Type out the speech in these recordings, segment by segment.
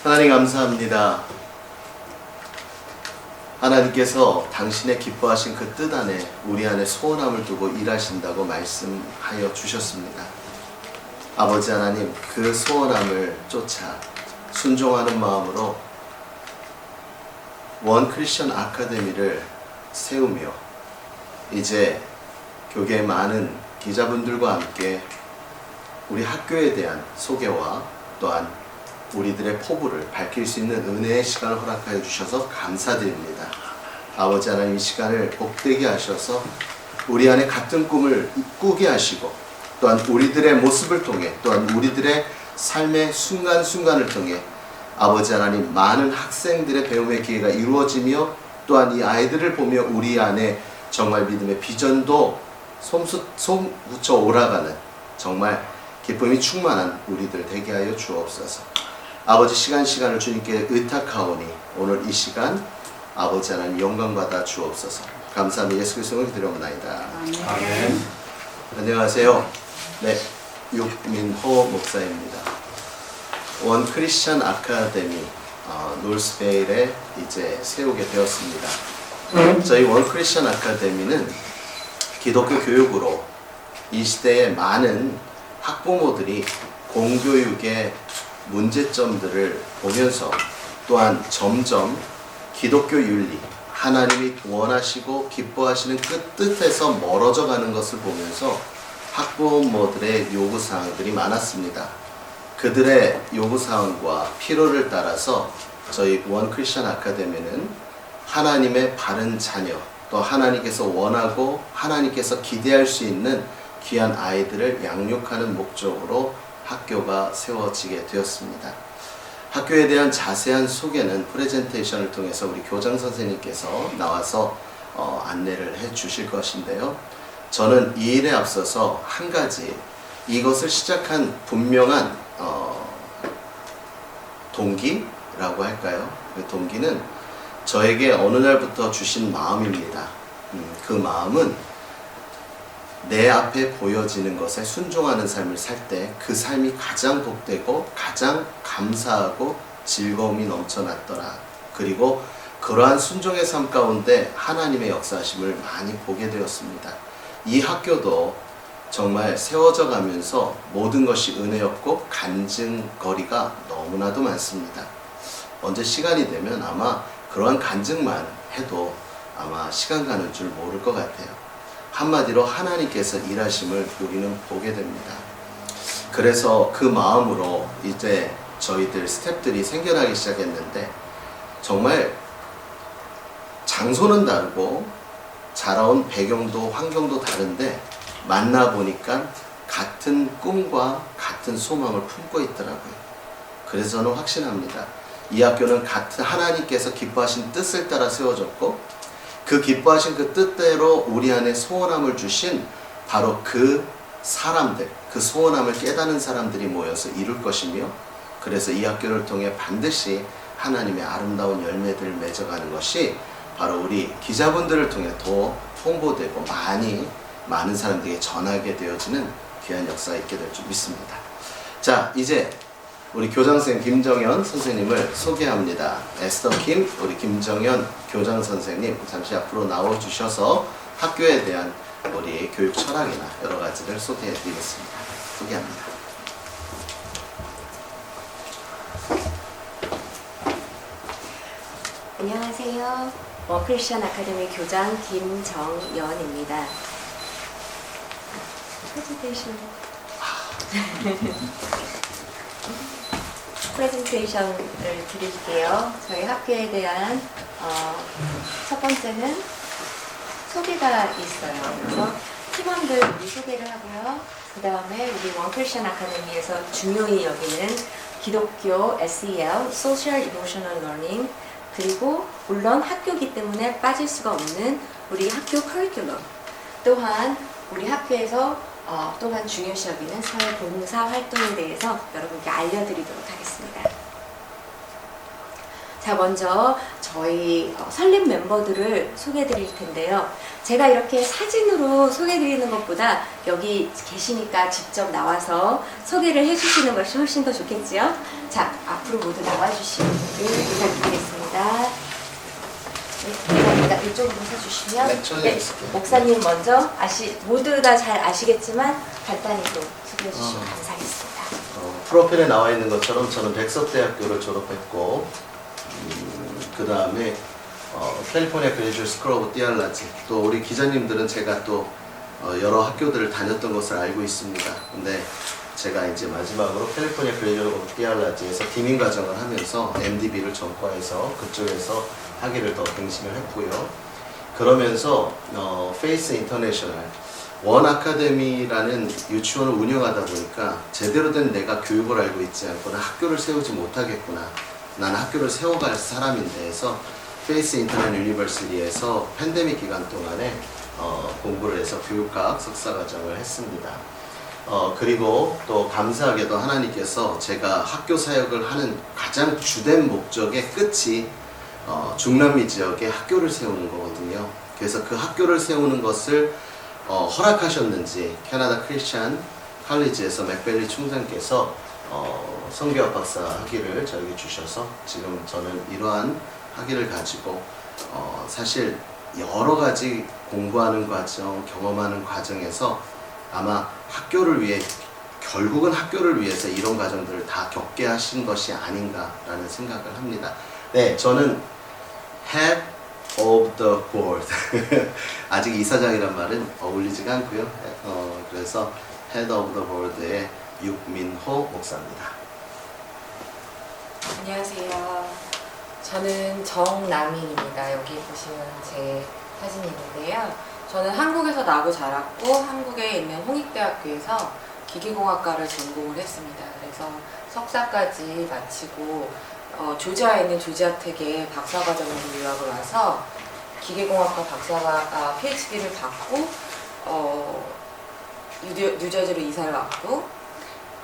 하나님 감사합니다. 하나님께서 당신의 기뻐하신 그 뜻 안에 우리 안에 소원함을 두고 일하신다고 말씀하여 주셨습니다. 아버지 하나님, 그 소원함을 쫓아 순종하는 마음으로 원 크리스천 아카데미를 세우며 이제 교계 많은 기자분들과 함께 우리 학교에 대한 소개와 또한 우리들의 포부를 밝힐 수 있는 은혜의 시간을 허락하여 주셔서 감사드립니다. 아버지 하나님, 이 시간을 복되게 하셔서 우리 안에 같은 꿈을 꾸게 하시고 또한 우리들의 모습을 통해 또한 우리들의 삶의 순간순간을 통해 아버지 하나님, 많은 학생들의 배움의 기회가 이루어지며 또한 이 아이들을 보며 우리 안에 정말 믿음의 비전도 솟구쳐 오라가는 정말 기쁨이 충만한 우리들 되게 하여 주옵소서. 아버지, 시간을 주님께 의탁하오니 오늘 이 시간 아버지 하나님 영광 받아 주옵소서. 감사합니다. 예수 그리스도를 드려옵나이다. 아멘. 안녕하세요. 네, 육민호 목사입니다. 원 크리스천 아카데미 놀스베일에 이제 세우게 되었습니다. 저희 원 크리스천 아카데미는 기독교 교육으로 이 시대에 많은 학부모들이 공교육의 문제점들을 보면서 또한 점점 기독교 윤리, 하나님이 원하시고 기뻐하시는 그 뜻에서 멀어져 가는 것을 보면서 학부모들의 요구사항들이 많았습니다. 그들의 요구사항과 필요를 따라서 저희 원 크리스천 아카데미는 하나님의 바른 자녀, 또 하나님께서 원하고 하나님께서 기대할 수 있는 귀한 아이들을 양육하는 목적으로 학교가 세워지게 되었습니다. 학교에 대한 자세한 소개는 프레젠테이션을 통해서 우리 교장 선생님께서 나와서 안내를 해 주실 것인데요. 저는 이 일에 앞서서 한 가지 이것을 시작한 분명한 동기라고 할까요? 그 동기는 저에게 어느 날부터 주신 마음입니다. 그 마음은 내 앞에 보여지는 것에 순종하는 삶을 살 때 그 삶이 가장 복되고 가장 감사하고 즐거움이 넘쳐났더라. 그리고 그러한 순종의 삶 가운데 하나님의 역사하심을 많이 보게 되었습니다. 이 학교도 정말 세워져 가면서 모든 것이 은혜였고 간증거리가 너무나도 많습니다. 언제 시간이 되면 아마 그러한 간증만 해도 아마 시간 가는 줄 모를 것 같아요. 한마디로 하나님께서 일하심을 우리는 보게 됩니다. 그래서 그 마음으로 이제 저희들 스태프들이 생겨나기 시작했는데 정말 장소는 다르고 자라온 배경도 환경도 다른데 만나보니까 같은 꿈과 같은 소망을 품고 있더라고요. 그래서 저는 확신합니다. 이 학교는 같은 하나님께서 기뻐하신 뜻을 따라 세워졌고 그 기뻐하신 그 뜻대로 우리 안에 소원함을 주신 바로 그 사람들, 그 소원함을 깨닫는 사람들이 모여서 이룰 것이며 그래서 이 학교를 통해 반드시 하나님의 아름다운 열매들을 맺어가는 것이 바로 우리 기자분들을 통해 더 홍보되고 많은 사람들에게 전하게 되어지는 귀한 역사가 있게 될 줄 믿습니다. 자, 이제 우리 교장선생님 김정현 선생님을 소개합니다. 에스더 김, 우리 김정현 교장 선생님 잠시 앞으로 나와주셔서 학교에 대한 우리 교육 철학이나 여러 가지를 소개해 드리겠습니다. 소개합니다. 안녕하세요. 원 크리스천 아카데미 교장 김정연입니다. 프레젠테이션을 드릴게요. 저희 학교에 대한 첫 번째는 소개가 있어요. 그래서 팀원들 우리 소개를 하고요. 그 다음에 우리 원 크리스천 아카데미에서 중요히 여기는 기독교 SEL, Social Emotional Learning, 그리고 물론 학교이기 때문에 빠질 수가 없는 우리 학교 커리큘럼, 또한 우리 학교에서 또한 중요시 여기는 사회봉사 활동에 대해서 여러분께 알려드리도록 하겠습니다. 자, 먼저 저희 설립 멤버들을 소개해 드릴 텐데요. 제가 이렇게 사진으로 소개해 드리는 것보다 여기 계시니까 직접 나와서 소개를 해 주시는 것이 훨씬 더 좋겠지요? 자, 앞으로 모두 나와주시길 부탁드리겠습니다. 네, 감사합니다. 이쪽으로 서주시면 네, 저는 여기 있을게요. 목사님 먼저 모두 다 잘 아시겠지만 간단히 또 소개해 주시면 어. 감사하겠습니다. 프로필에 나와 있는 것처럼 저는 백석대학교를 졸업했고 그 다음에 캘리포니아 그레이주얼 스쿨 오브 티올로지, 또 우리 기자님들은 제가 또 여러 학교들을 다녔던 것을 알고 있습니다. 근데 제가 이제 마지막으로 캘리포니아 그레이주얼 오브 티올로지에서 디민 과정을 하면서 MDB를 전과해서 그쪽에서 학위를 더 갱신을 했고요. 그러면서 페이스 인터내셔널 원 아카데미라는 유치원을 운영하다 보니까 제대로 된 내가 교육을 알고 있지 않거나 학교를 세우지 못하겠구나, 나는 학교를 세워갈 사람인데 해서 페이스 인터넷 유니버시티에서 팬데믹 기간 동안에 공부를 해서 교육학 석사과정을 했습니다. 그리고 또 감사하게도 하나님께서 제가 학교 사역을 하는 가장 주된 목적의 끝이 중남미 지역에 학교를 세우는 거거든요. 그래서 그 학교를 세우는 것을 허락하셨는지 캐나다 크리스찬 칼리지에서 맥벨리 총장께서 성교학 박사 학위를 저에게 주셔서 지금 저는 이러한 학위를 가지고 사실 여러 가지 공부하는 과정, 경험하는 과정에서 아마 학교를 위해, 결국은 학교를 위해서 이런 과정들을 다 겪게 하신 것이 아닌가라는 생각을 합니다. 네, 저는 Head of the Board 아직 이사장이란 말은 어울리지가 않고요. 그래서 Head of the Board의 육민호 목사입니다. 안녕하세요. 저는 정남인입니다. 여기 보시면 제 사진이 있는데요. 저는 한국에서 나고 자랐고 한국에 있는 홍익대학교에서 기계공학과를 전공을 했습니다. 그래서 석사까지 마치고 조지아에 있는 조지아텍에 박사과정으로 유학을 와서 기계공학과 박사과 PhD를 받고 뉴저지로 이사를 왔고,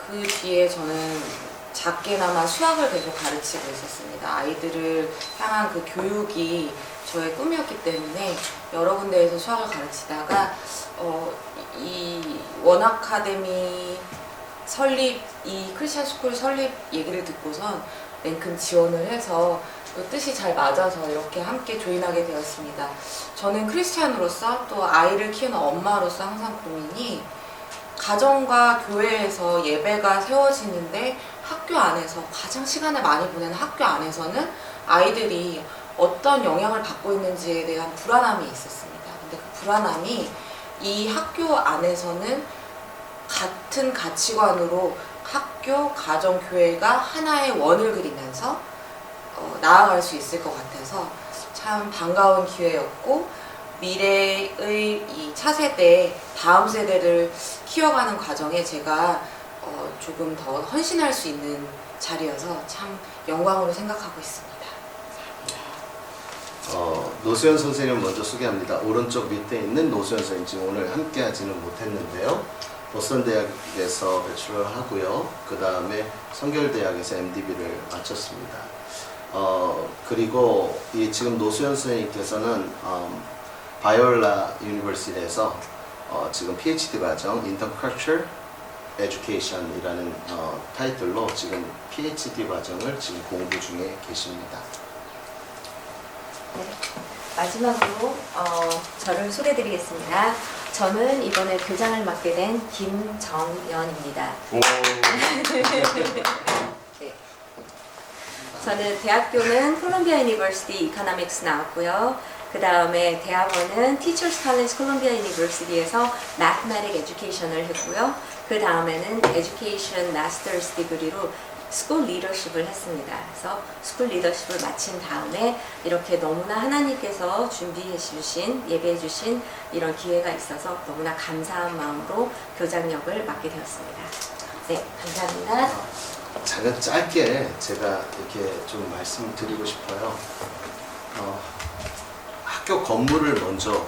그 뒤에 저는 작게나마 수학을 계속 가르치고 있었습니다. 아이들을 향한 그 교육이 저의 꿈이었기 때문에 여러 군데에서 수학을 가르치다가 이 원아카데미 설립, 이 크리스천 스쿨 설립 얘기를 듣고선 냉큼 지원을 해서 또 뜻이 잘 맞아서 이렇게 함께 조인하게 되었습니다. 저는 크리스찬으로서 또 아이를 키우는 엄마로서 항상 고민이, 가정과 교회에서 예배가 세워지는데 학교 안에서 가장 시간을 많이 보내는 학교 안에서는 아이들이 어떤 영향을 받고 있는지에 대한 불안함이 있었습니다. 근데 그 불안함이 이 학교 안에서는 같은 가치관으로 학교, 가정, 교회가 하나의 원을 그리면서 나아갈 수 있을 것 같아서 참 반가운 기회였고, 미래의 이 차세대, 다음 세대를 키워가는 과정에 제가 조금 더 헌신할 수 있는 자리여서 참 영광으로 생각하고 있습니다. 노수연 선생님 먼저 소개합니다. 오른쪽 밑에 있는 노수연 선생님 지금 오늘 함께 하지는 못했는데요. 보스턴 대학에서 배출을 하고요. 그 다음에 성결대학에서 MDB를 마쳤습니다. 그리고 이 지금 노수연 선생님께서는 바이올라 유니버시티에서 지금 PhD 과정 Intercultural Education이라는 타이틀로 지금 PhD 과정을 지금 공부 중에 계십니다. 네, 마지막으로 저를 소개해드리겠습니다. 저는 이번에 교장을 맡게 된 김정연입니다. 네. 저는 대학교는 콜롬비아 유니버시티 이코노믹스 나왔고요. 그 다음에 대학원은 Teachers College 콜롬비아 유니버시티에서 Mathematics Education을 했고요. 그 다음에는 Education Master's Degree로 스쿨 리더십을 했습니다. 그래서 스쿨 리더십을 마친 다음에 이렇게 너무나 하나님께서 준비해 주신, 예배해 주신 이런 기회가 있어서 너무나 감사한 마음으로 교장역을 맡게 되었습니다. 네, 감사합니다. 잠깐 짧게 제가 이렇게 좀 말씀드리고 싶어요. 학교 건물을 먼저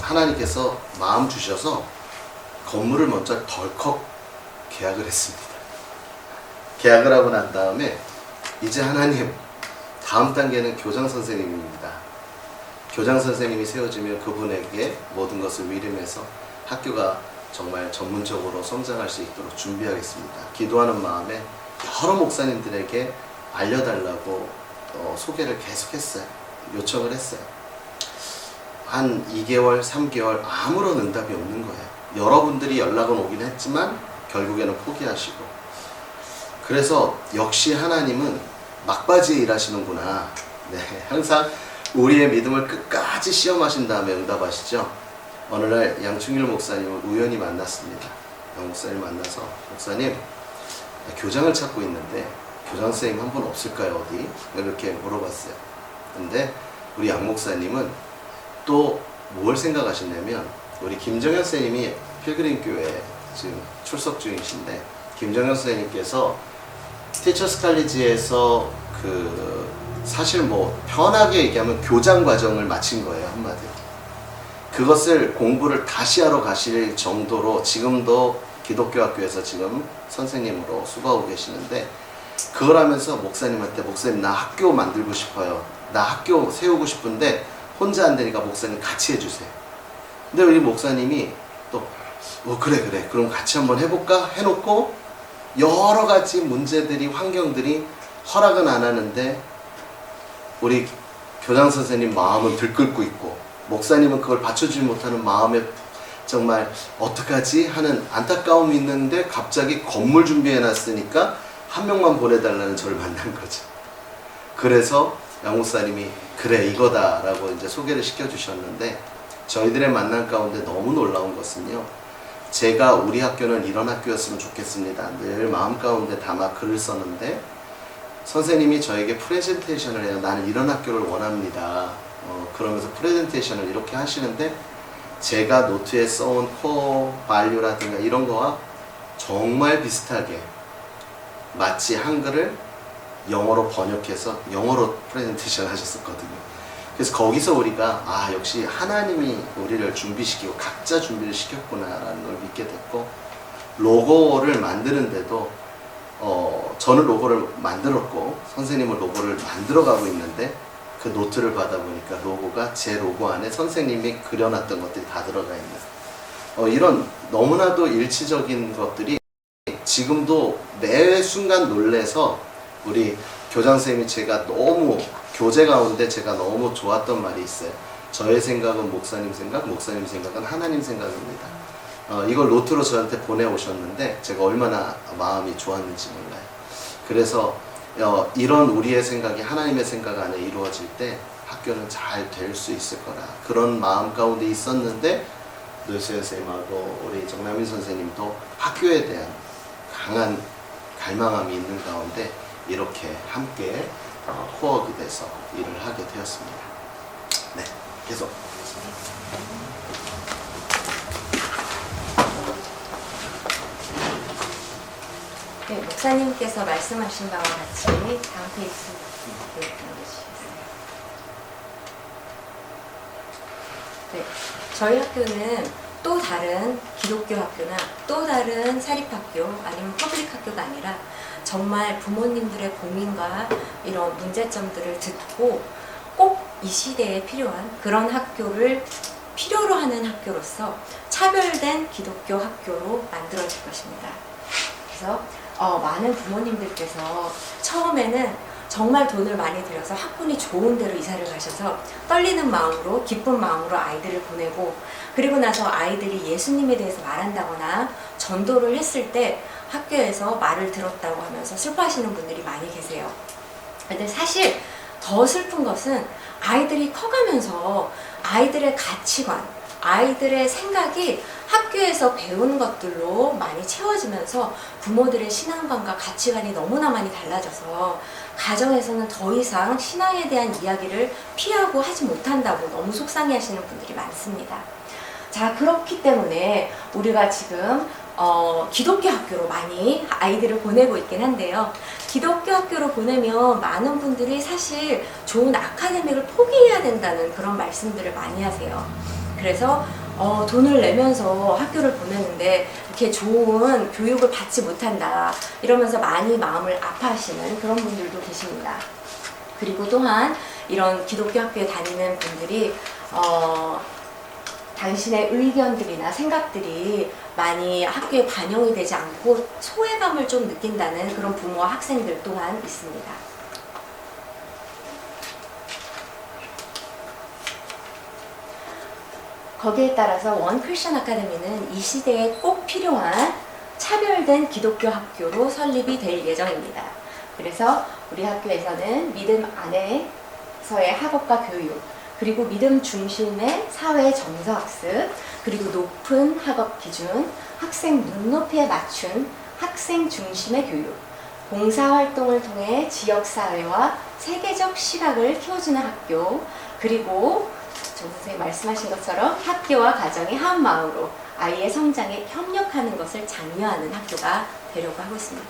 하나님께서 마음 주셔서 건물을 먼저 덜컥 계약을 했습니다. 계약을 하고 난 다음에 이제 하나님, 다음 단계는 교장 선생님입니다. 교장 선생님이 세워지면 그분에게 모든 것을 위임해서 학교가 정말 전문적으로 성장할 수 있도록 준비하겠습니다. 기도하는 마음에 여러 목사님들에게 알려달라고 소개를 계속했어요. 요청을 했어요. 한 2개월, 3개월 아무런 응답이 없는 거예요. 여러분들이 연락은 오긴 했지만 결국에는 포기하시고. 그래서 역시 하나님은 막바지에 일하시는구나. 네, 항상 우리의 믿음을 끝까지 시험하신 다음에 응답하시죠. 어느 날 양충일 목사님을 우연히 만났습니다. 양 목사님 만나서 목사님 교장을 찾고 있는데 교장 선생님 한 분 없을까요 어디? 이렇게 물어봤어요. 근데 우리 양 목사님은 또 뭘 생각하시냐면 우리 김정현 선생님이 필그림 교회에 지금 출석 중이신데 김정현 선생님께서 티처스 칼리지에서 사실 뭐 편하게 얘기하면 교장 과정을 마친 거예요 한마디로. 그것을 공부를 다시 하러 가실 정도로 지금도 기독교 학교에서 지금 선생님으로 수고하고 계시는데 그걸 하면서 목사님한테 목사님 나 학교 만들고 싶어요. 나 학교 세우고 싶은데 혼자 안 되니까 목사님 같이 해주세요. 근데 우리 목사님이 또 그래 그럼 같이 한번 해볼까 해놓고 여러 가지 문제들이 환경들이 허락은 안 하는데 우리 교장 선생님 마음은 들끓고 있고 목사님은 그걸 받쳐주지 못하는 마음에 정말 어떡하지 하는 안타까움이 있는데 갑자기 건물 준비해놨으니까 한 명만 보내달라는 저를 만난 거죠. 그래서 양 목사님이 그래 이거다 라고 이제 소개를 시켜주셨는데 저희들의 만남 가운데 너무 놀라운 것은요, 제가 우리 학교는 이런 학교였으면 좋겠습니다 늘 마음 가운데 담아 글을 썼는데 선생님이 저에게 프레젠테이션을 해요. 나는 이런 학교를 원합니다. 그러면서 프레젠테이션을 이렇게 하시는데 제가 노트에 써온 코어 발류라든가 이런 거와 정말 비슷하게 마치 한글을 영어로 번역해서 영어로 프레젠테이션 하셨었거든요. 그래서 거기서 우리가 역시 하나님이 우리를 준비시키고 각자 준비를 시켰구나라는 걸 믿게 됐고, 로고를 만드는데도 저는 로고를 만들었고 선생님은 로고를 만들어가고 있는데 그 노트를 받아보니까 로고가 제 로고 안에 선생님이 그려놨던 것들이 다 들어가 있는 이런 너무나도 일치적인 것들이 지금도 매 순간 놀래서 우리 교장 선생님이 제가 너무 교제 가운데 제가 너무 좋았던 말이 있어요. 저의 생각은 목사님 생각, 목사님 생각은 하나님 생각입니다. 이걸 노트로 저한테 보내오셨는데 제가 얼마나 마음이 좋았는지 몰라요. 그래서 이런 우리의 생각이 하나님의 생각 안에 이루어질 때 학교는 잘 될 수 있을 거라 그런 마음 가운데 있었는데 노수연 선생님하고 우리 정남인 선생님도 학교에 대한 강한 갈망함이 있는 가운데 이렇게 함께 코업이 돼서 일을 하게 되었습니다. 네, 계속. 네, 목사님께서 말씀하신 바와 같이 다음 페이지 보여주시겠어요? 네, 저희 학교는 또 다른 기독교 학교나 또 다른 사립학교 아니면 퍼블릭 학교가 아니라 정말 부모님들의 고민과 이런 문제점들을 듣고 꼭 이 시대에 필요한 그런 학교를 필요로 하는 학교로서 차별된 기독교 학교로 만들어질 것입니다. 그래서 많은 부모님들께서 처음에는 정말 돈을 많이 들여서 학군이 좋은 데로 이사를 가셔서 떨리는 마음으로 기쁜 마음으로 아이들을 보내고, 그리고 나서 아이들이 예수님에 대해서 말한다거나 전도를 했을 때 학교에서 말을 들었다고 하면서 슬퍼하시는 분들이 많이 계세요. 근데 사실 더 슬픈 것은 아이들이 커가면서 아이들의 가치관, 아이들의 생각이 학교에서 배운 것들로 많이 채워지면서 부모들의 신앙관과 가치관이 너무나 많이 달라져서 가정에서는 더 이상 신앙에 대한 이야기를 피하고 하지 못한다고 너무 속상해 하시는 분들이 많습니다. 자, 그렇기 때문에 우리가 지금 기독교 학교로 많이 아이들을 보내고 있긴 한데요. 기독교 학교로 보내면 많은 분들이 사실 좋은 아카데미를 포기해야 된다는 그런 말씀들을 많이 하세요. 그래서 돈을 내면서 학교를 보내는데 이렇게 좋은 교육을 받지 못한다 이러면서 많이 마음을 아파하시는 그런 분들도 계십니다. 그리고 또한 이런 기독교 학교에 다니는 분들이 당신의 의견들이나 생각들이 많이 학교에 반영이 되지 않고 소외감을 좀 느낀다는 그런 부모와 학생들 또한 있습니다. 거기에 따라서 원 크리스천 아카데미는 이 시대에 꼭 필요한 차별된 기독교 학교로 설립이 될 예정입니다. 그래서 우리 학교에서는 믿음 안에서의 학업과 교육, 그리고 믿음 중심의 사회 정서 학습, 그리고 높은 학업 기준, 학생 눈높이에 맞춘 학생 중심의 교육, 봉사활동을 통해 지역사회와 세계적 시각을 키워주는 학교, 그리고 정 선생님 말씀하신 것처럼 학교와 가정이 한 마음으로 아이의 성장에 협력하는 것을 장려하는 학교가 되려고 하고 있습니다.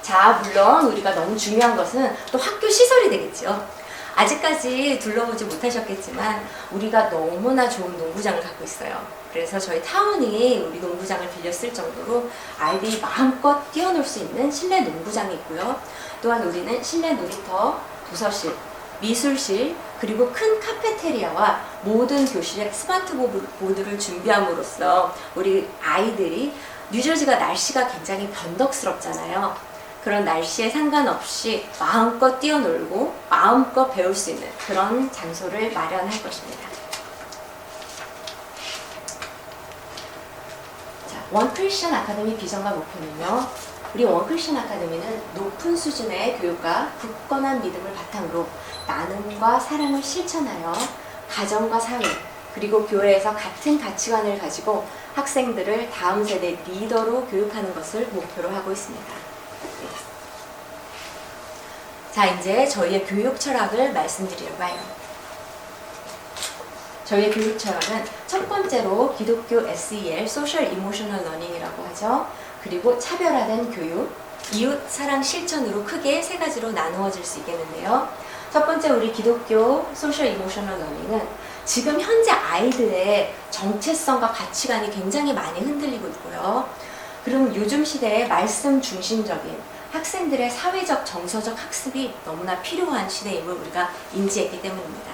자, 물론 우리가 너무 중요한 것은 또 학교 시설이 되겠죠. 아직까지 둘러보지 못하셨겠지만 우리가 너무나 좋은 농구장을 갖고 있어요. 그래서 저희 타운이 우리 농구장을 빌려 쓸 정도로 아이들이 마음껏 뛰어놀 수 있는 실내 농구장이 있고요. 또한 우리는 실내 놀이터, 도서실, 미술실, 그리고 큰 카페테리아와 모든 교실에 스마트 보드를 준비함으로써 우리 아이들이, 뉴저지가 날씨가 굉장히 변덕스럽잖아요. 그런 날씨에 상관없이 마음껏 뛰어놀고 마음껏 배울 수 있는 그런 장소를 마련할 것입니다. 자, 원 크리스천 아카데미 비전과 목표는요. 우리 원 크리스천 아카데미는 높은 수준의 교육과 굳건한 믿음을 바탕으로 나눔과 사랑을 실천하여 가정과 사회, 그리고 교회에서 같은 가치관을 가지고 학생들을 다음 세대 리더로 교육하는 것을 목표로 하고 있습니다. 자, 이제 저희의 교육 철학을 말씀드리려고 해요. 저희의 교육 철학은 첫 번째로 기독교 SEL, Social Emotional Learning이라고 하죠. 그리고 차별화된 교육, 이웃 사랑 실천으로 크게 세 가지로 나누어질 수 있겠는데요. 첫 번째 우리 기독교 Social Emotional Learning은 지금 현재 아이들의 정체성과 가치관이 굉장히 많이 흔들리고 있고요. 그럼 요즘 시대에 말씀 중심적인 학생들의 사회적 정서적 학습이 너무나 필요한 시대임을 우리가 인지했기 때문입니다.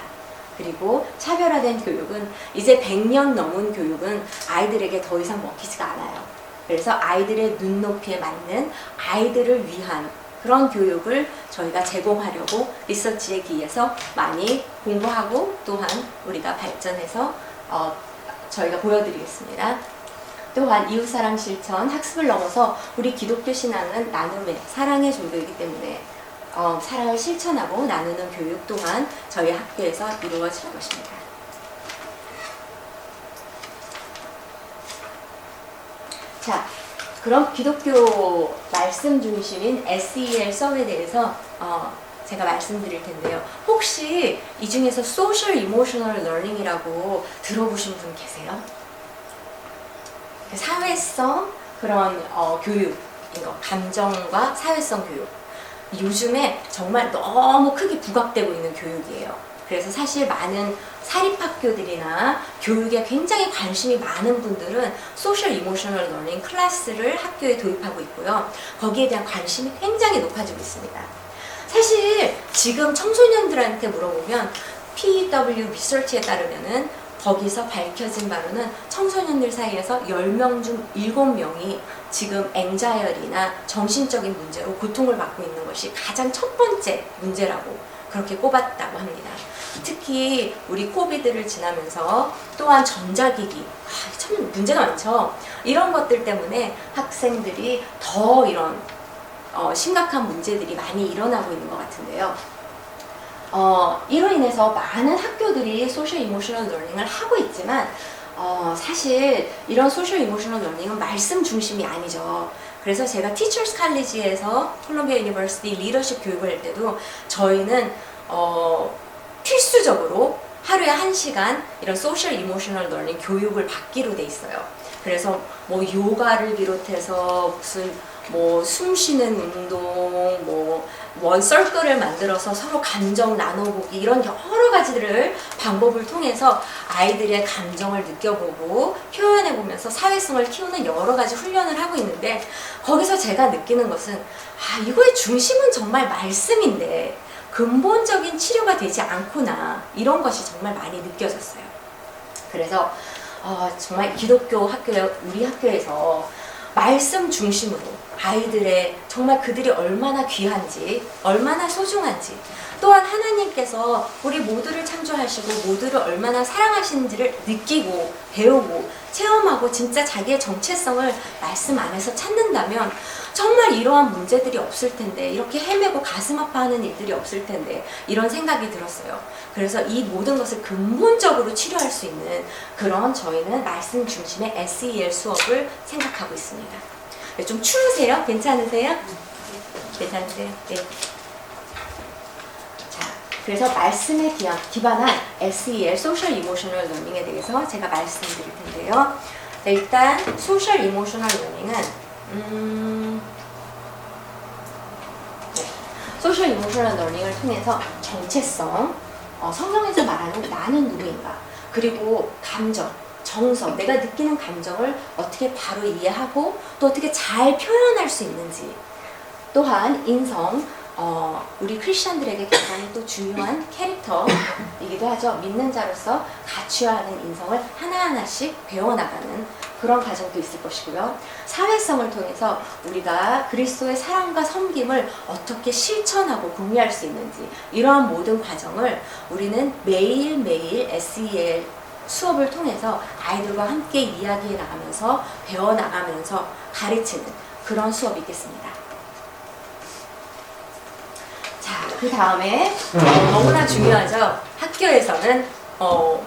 그리고 차별화된 교육은 이제 100년 넘은 교육은 아이들에게 더 이상 먹히지가 않아요. 그래서 아이들의 눈높이에 맞는 아이들을 위한 그런 교육을 저희가 제공하려고 리서치에 기해서 많이 공부하고 또한 우리가 발전해서 저희가 보여드리겠습니다. 또한 이웃사랑 실천, 학습을 넘어서 우리 기독교 신앙은 나눔의, 사랑의 종교이기 때문에 사랑을 실천하고 나누는 교육 또한 저희 학교에서 이루어질 것입니다. 자, 그럼 기독교 말씀 중심인 SEL 수업에 대해서 제가 말씀드릴 텐데요. 혹시 이 중에서 Social Emotional Learning이라고 들어보신 분 계세요? 사회성 그런 교육인 거, 감정과 사회성 교육. 요즘에 정말 너무 크게 부각되고 있는 교육이에요. 그래서 사실 많은 사립학교들이나 교육에 굉장히 관심이 많은 분들은 소셜 이모셔널 러닝 클래스를 학교에 도입하고 있고요. 거기에 대한 관심이 굉장히 높아지고 있습니다. 사실 지금 청소년들한테 물어보면 PW 리서치에 따르면은 거기서 밝혀진 바로는 청소년들 사이에서 10명 중 7명이 지금 앵자이어리나 정신적인 문제로 고통을 받고 있는 것이 가장 첫 번째 문제라고 그렇게 꼽았다고 합니다. 특히 우리 코비드를 지나면서 또한 전자기기, 참 문제가 많죠. 이런 것들 때문에 학생들이 더 이런 심각한 문제들이 많이 일어나고 있는 것 같은데요. 이로 인해서 많은 학교들이 소셜 이모셔널 러닝을 하고 있지만 사실 이런 소셜 이모셔널 러닝은 말씀 중심이 아니죠. 그래서 제가 티처스 칼리지에서 콜롬비아 유니버시티 리더십 교육을 할 때도 저희는 필수적으로 하루에 1시간 이런 소셜 이모셔널 러닝 교육을 받기로 돼 있어요. 그래서 뭐 요가를 비롯해서 무슨 뭐 숨쉬는 운동, 뭐 원서클을 만들어서 서로 감정 나눠보기 이런 여러 가지들을 방법을 통해서 아이들의 감정을 느껴보고 표현해보면서 사회성을 키우는 여러 가지 훈련을 하고 있는데 거기서 제가 느끼는 것은 이거의 중심은 정말 말씀인데 근본적인 치료가 되지 않구나 이런 것이 정말 많이 느껴졌어요. 그래서 정말 기독교 학교에 우리 학교에서 말씀 중심으로 아이들의 정말 그들이 얼마나 귀한지, 얼마나 소중한지, 또한 하나님께서 우리 모두를 창조하시고 모두를 얼마나 사랑하시는지를 느끼고 배우고 체험하고 진짜 자기의 정체성을 말씀 안에서 찾는다면 정말 이러한 문제들이 없을 텐데, 이렇게 헤매고 가슴 아파하는 일들이 없을 텐데, 이런 생각이 들었어요. 그래서 이 모든 것을 근본적으로 치료할 수 있는 그런 저희는 말씀 중심의 SEL 수업을 생각하고 있습니다. 좀 추우세요? 괜찮으세요? 괜찮으세요? 네. 자, 그래서 말씀에 기반한 SEL, Social Emotional Learning에 대해서 제가 말씀드릴 텐데요. 자, 일단 Social Emotional Learning은 소셜 이모셔널 러닝을 통해서 정체성, 성경에서 말하는 나는 누구인가, 그리고 감정, 정서, 내가 느끼는 감정을 어떻게 바로 이해하고 또 어떻게 잘 표현할 수 있는지, 또한 인성, 우리 크리스천들에게 굉장히 또 중요한 캐릭터이기도 하죠. 믿는 자로서 갖춰야 하는 인성을 하나하나씩 배워나가는 그런 과정도 있을 것이고요. 사회성을 통해서 우리가 그리스도의 사랑과 섬김을 어떻게 실천하고 공유할 수 있는지, 이러한 모든 과정을 우리는 매일매일 SEL 수업을 통해서 아이들과 함께 이야기해 나가면서 배워나가면서 가르치는 그런 수업이 있겠습니다. 자, 그 다음에 너무나 중요하죠. 학교에서는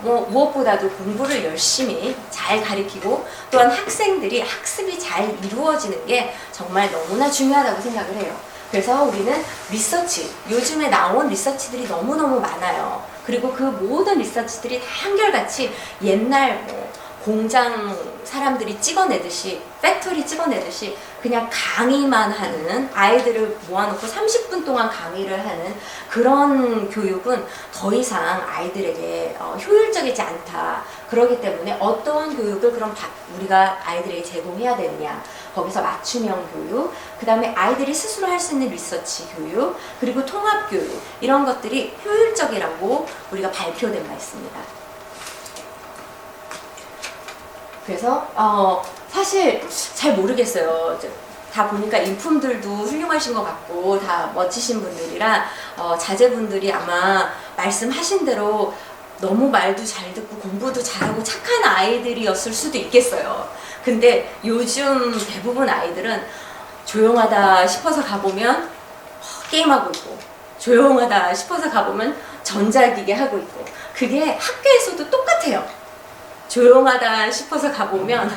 무엇보다도 공부를 열심히 잘 가르치고, 또한 학생들이 학습이 잘 이루어지는 게 정말 너무나 중요하다고 생각을 해요. 그래서 우리는 리서치, 요즘에 나온 리서치들이 너무너무 많아요. 그리고 그 모든 리서치들이 다 한결같이 옛날 공장 사람들이 찍어내듯이, 팩토리 찍어내듯이 그냥 강의만 하는, 아이들을 모아놓고 30분 동안 강의를 하는 그런 교육은 더 이상 아이들에게 효율적이지 않다. 그렇기 때문에 어떠한 교육을 그럼 우리가 아이들에게 제공해야 되느냐, 거기서 맞춤형 교육, 그 다음에 아이들이 스스로 할 수 있는 리서치 교육, 그리고 통합 교육, 이런 것들이 효율적이라고 우리가 발표된 바 있습니다. 그래서 사실 잘 모르겠어요. 다 보니까 인품들도 훌륭하신 것 같고 다 멋지신 분들이라 자제분들이 아마 말씀하신 대로 너무 말도 잘 듣고 공부도 잘하고 착한 아이들이었을 수도 있겠어요. 근데 요즘 대부분 아이들은 조용하다 싶어서 가보면 게임하고 있고, 조용하다 싶어서 가보면 전자기기 하고 있고, 그게 학교에서도 똑같아요. 조용하다 싶어서 가보면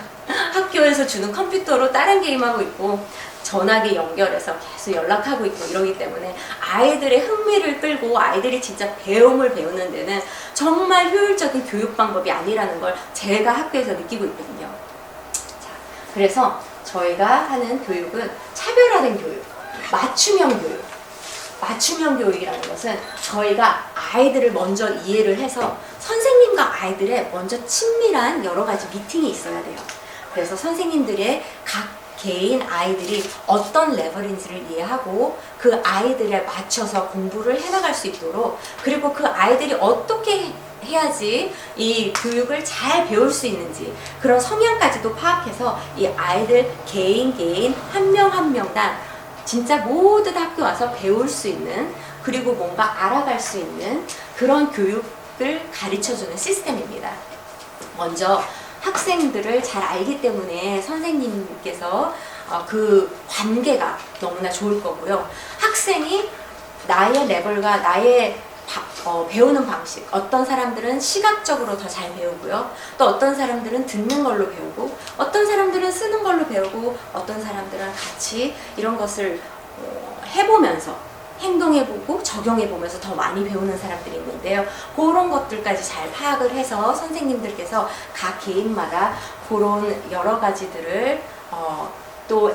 학교에서 주는 컴퓨터로 다른 게임하고 있고, 전화기 연결해서 계속 연락하고 있고, 이러기 때문에 아이들의 흥미를 끌고 아이들이 진짜 배움을 배우는 데는 정말 효율적인 교육 방법이 아니라는 걸 제가 학교에서 느끼고 있거든요. 자, 그래서 저희가 하는 교육은 차별화된 교육, 맞춤형 교육. 맞춤형 교육이라는 것은 저희가 아이들을 먼저 이해를 해서 선생님과 아이들의 먼저 친밀한 여러 가지 미팅이 있어야 돼요. 그래서 선생님들의 각 개인 아이들이 어떤 레벨인지를 이해하고 그 아이들에 맞춰서 공부를 해나갈 수 있도록, 그리고 그 아이들이 어떻게 해야지 이 교육을 잘 배울 수 있는지 그런 성향까지도 파악해서 이 아이들 개인 한 명 한 명당 진짜 모두 다 학교 와서 배울 수 있는, 그리고 뭔가 알아갈 수 있는 그런 교육을 가르쳐주는 시스템입니다. 먼저 학생들을 잘 알기 때문에 선생님께서 그 관계가 너무나 좋을 거고요. 학생이 나의 레벨과 나의 배우는 방식, 어떤 사람들은 시각적으로 더 잘 배우고요. 또 어떤 사람들은 듣는 걸로 배우고, 어떤 사람들은 쓰는 걸로 배우고, 어떤 사람들은 같이 이런 것을 해보면서 행동해보고 적용해보면서 더 많이 배우는 사람들이 있는데요. 그런 것들까지 잘 파악을 해서 선생님들께서 각 개인마다 그런 여러 가지들을 또